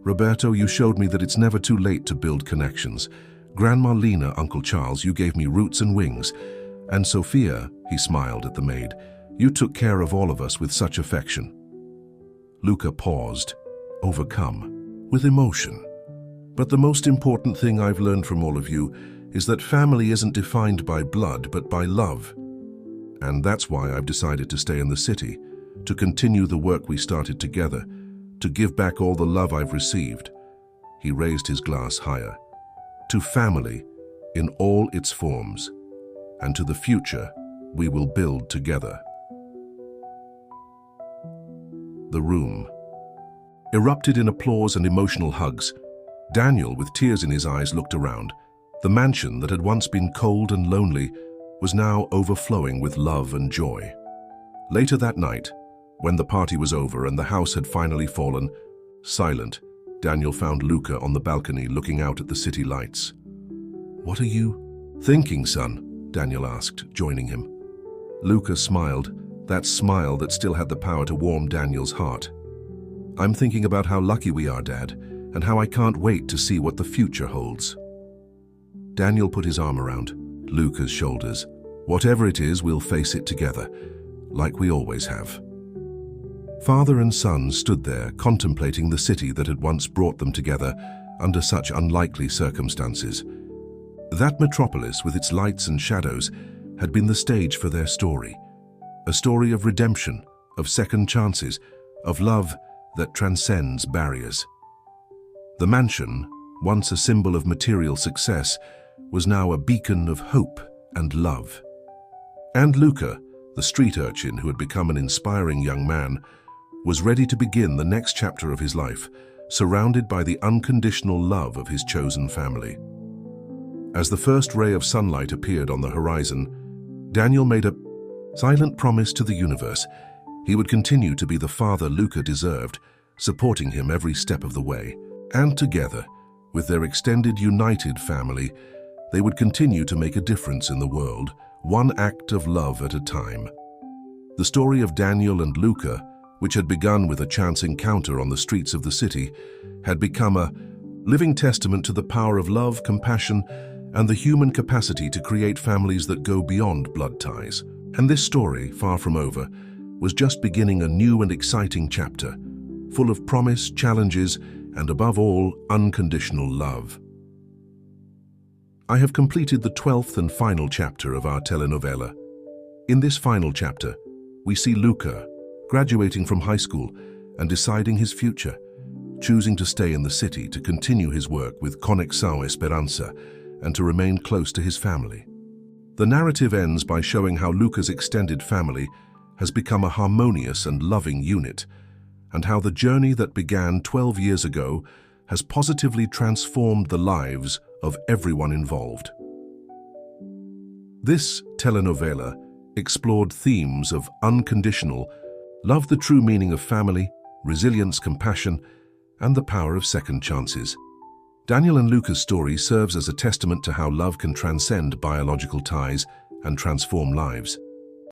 Roberto, you showed me that it's never too late to build connections. Grandma Lena, Uncle Charles, you gave me roots and wings. And Sophia, he smiled at the maid, you took care of all of us with such affection. Luca paused, overcome with emotion. But the most important thing I've learned from all of you is that family isn't defined by blood, but by love. And that's why I've decided to stay in the city, to continue the work we started together, to give back all the love I've received. He raised his glass higher. To family, in all its forms, and to the future we will build together. The room erupted in applause and emotional hugs. Daniel, with tears in his eyes, looked around. The mansion that had once been cold and lonely was now overflowing with love and joy. Later that night, when the party was over and the house had finally fallen silent, Daniel found Luca on the balcony looking out at the city lights. What are you thinking, son? Daniel asked, joining him. Luca smiled, that smile that still had the power to warm Daniel's heart. I'm thinking about how lucky we are, Dad, and how I can't wait to see what the future holds. Daniel put his arm around Luca's shoulders. Whatever it is, we'll face it together, like we always have. Father and son stood there, contemplating the city that had once brought them together under such unlikely circumstances. That metropolis, with its lights and shadows, had been the stage for their story. A story of redemption, of second chances, of love that transcends barriers. The mansion, once a symbol of material success, was now a beacon of hope and love. And Luca, the street urchin who had become an inspiring young man, was ready to begin the next chapter of his life, surrounded by the unconditional love of his chosen family. As the first ray of sunlight appeared on the horizon, Daniel made a silent promise to the universe. He would continue to be the father Luca deserved, supporting him every step of the way. And together, with their extended united family, they would continue to make a difference in the world, one act of love at a time. The story of Daniel and Luca, which had begun with a chance encounter on the streets of the city, had become a living testament to the power of love, compassion, and the human capacity to create families that go beyond blood ties. And this story, far from over, was just beginning a new and exciting chapter, full of promise, challenges, and above all, unconditional love. I have completed the 12th and final chapter of our telenovela. In this final chapter, we see Luca graduating from high school and deciding his future, choosing to stay in the city to continue his work with Conexão Esperança and to remain close to his family. The narrative ends by showing how Luca's extended family has become a harmonious and loving unit, and how the journey that began 12 years ago has positively transformed the lives of everyone involved. This telenovela explored themes of unconditional love, the true meaning of family, resilience, compassion, and the power of second chances. Daniel and Luca's story serves as a testament to how love can transcend biological ties and transform lives.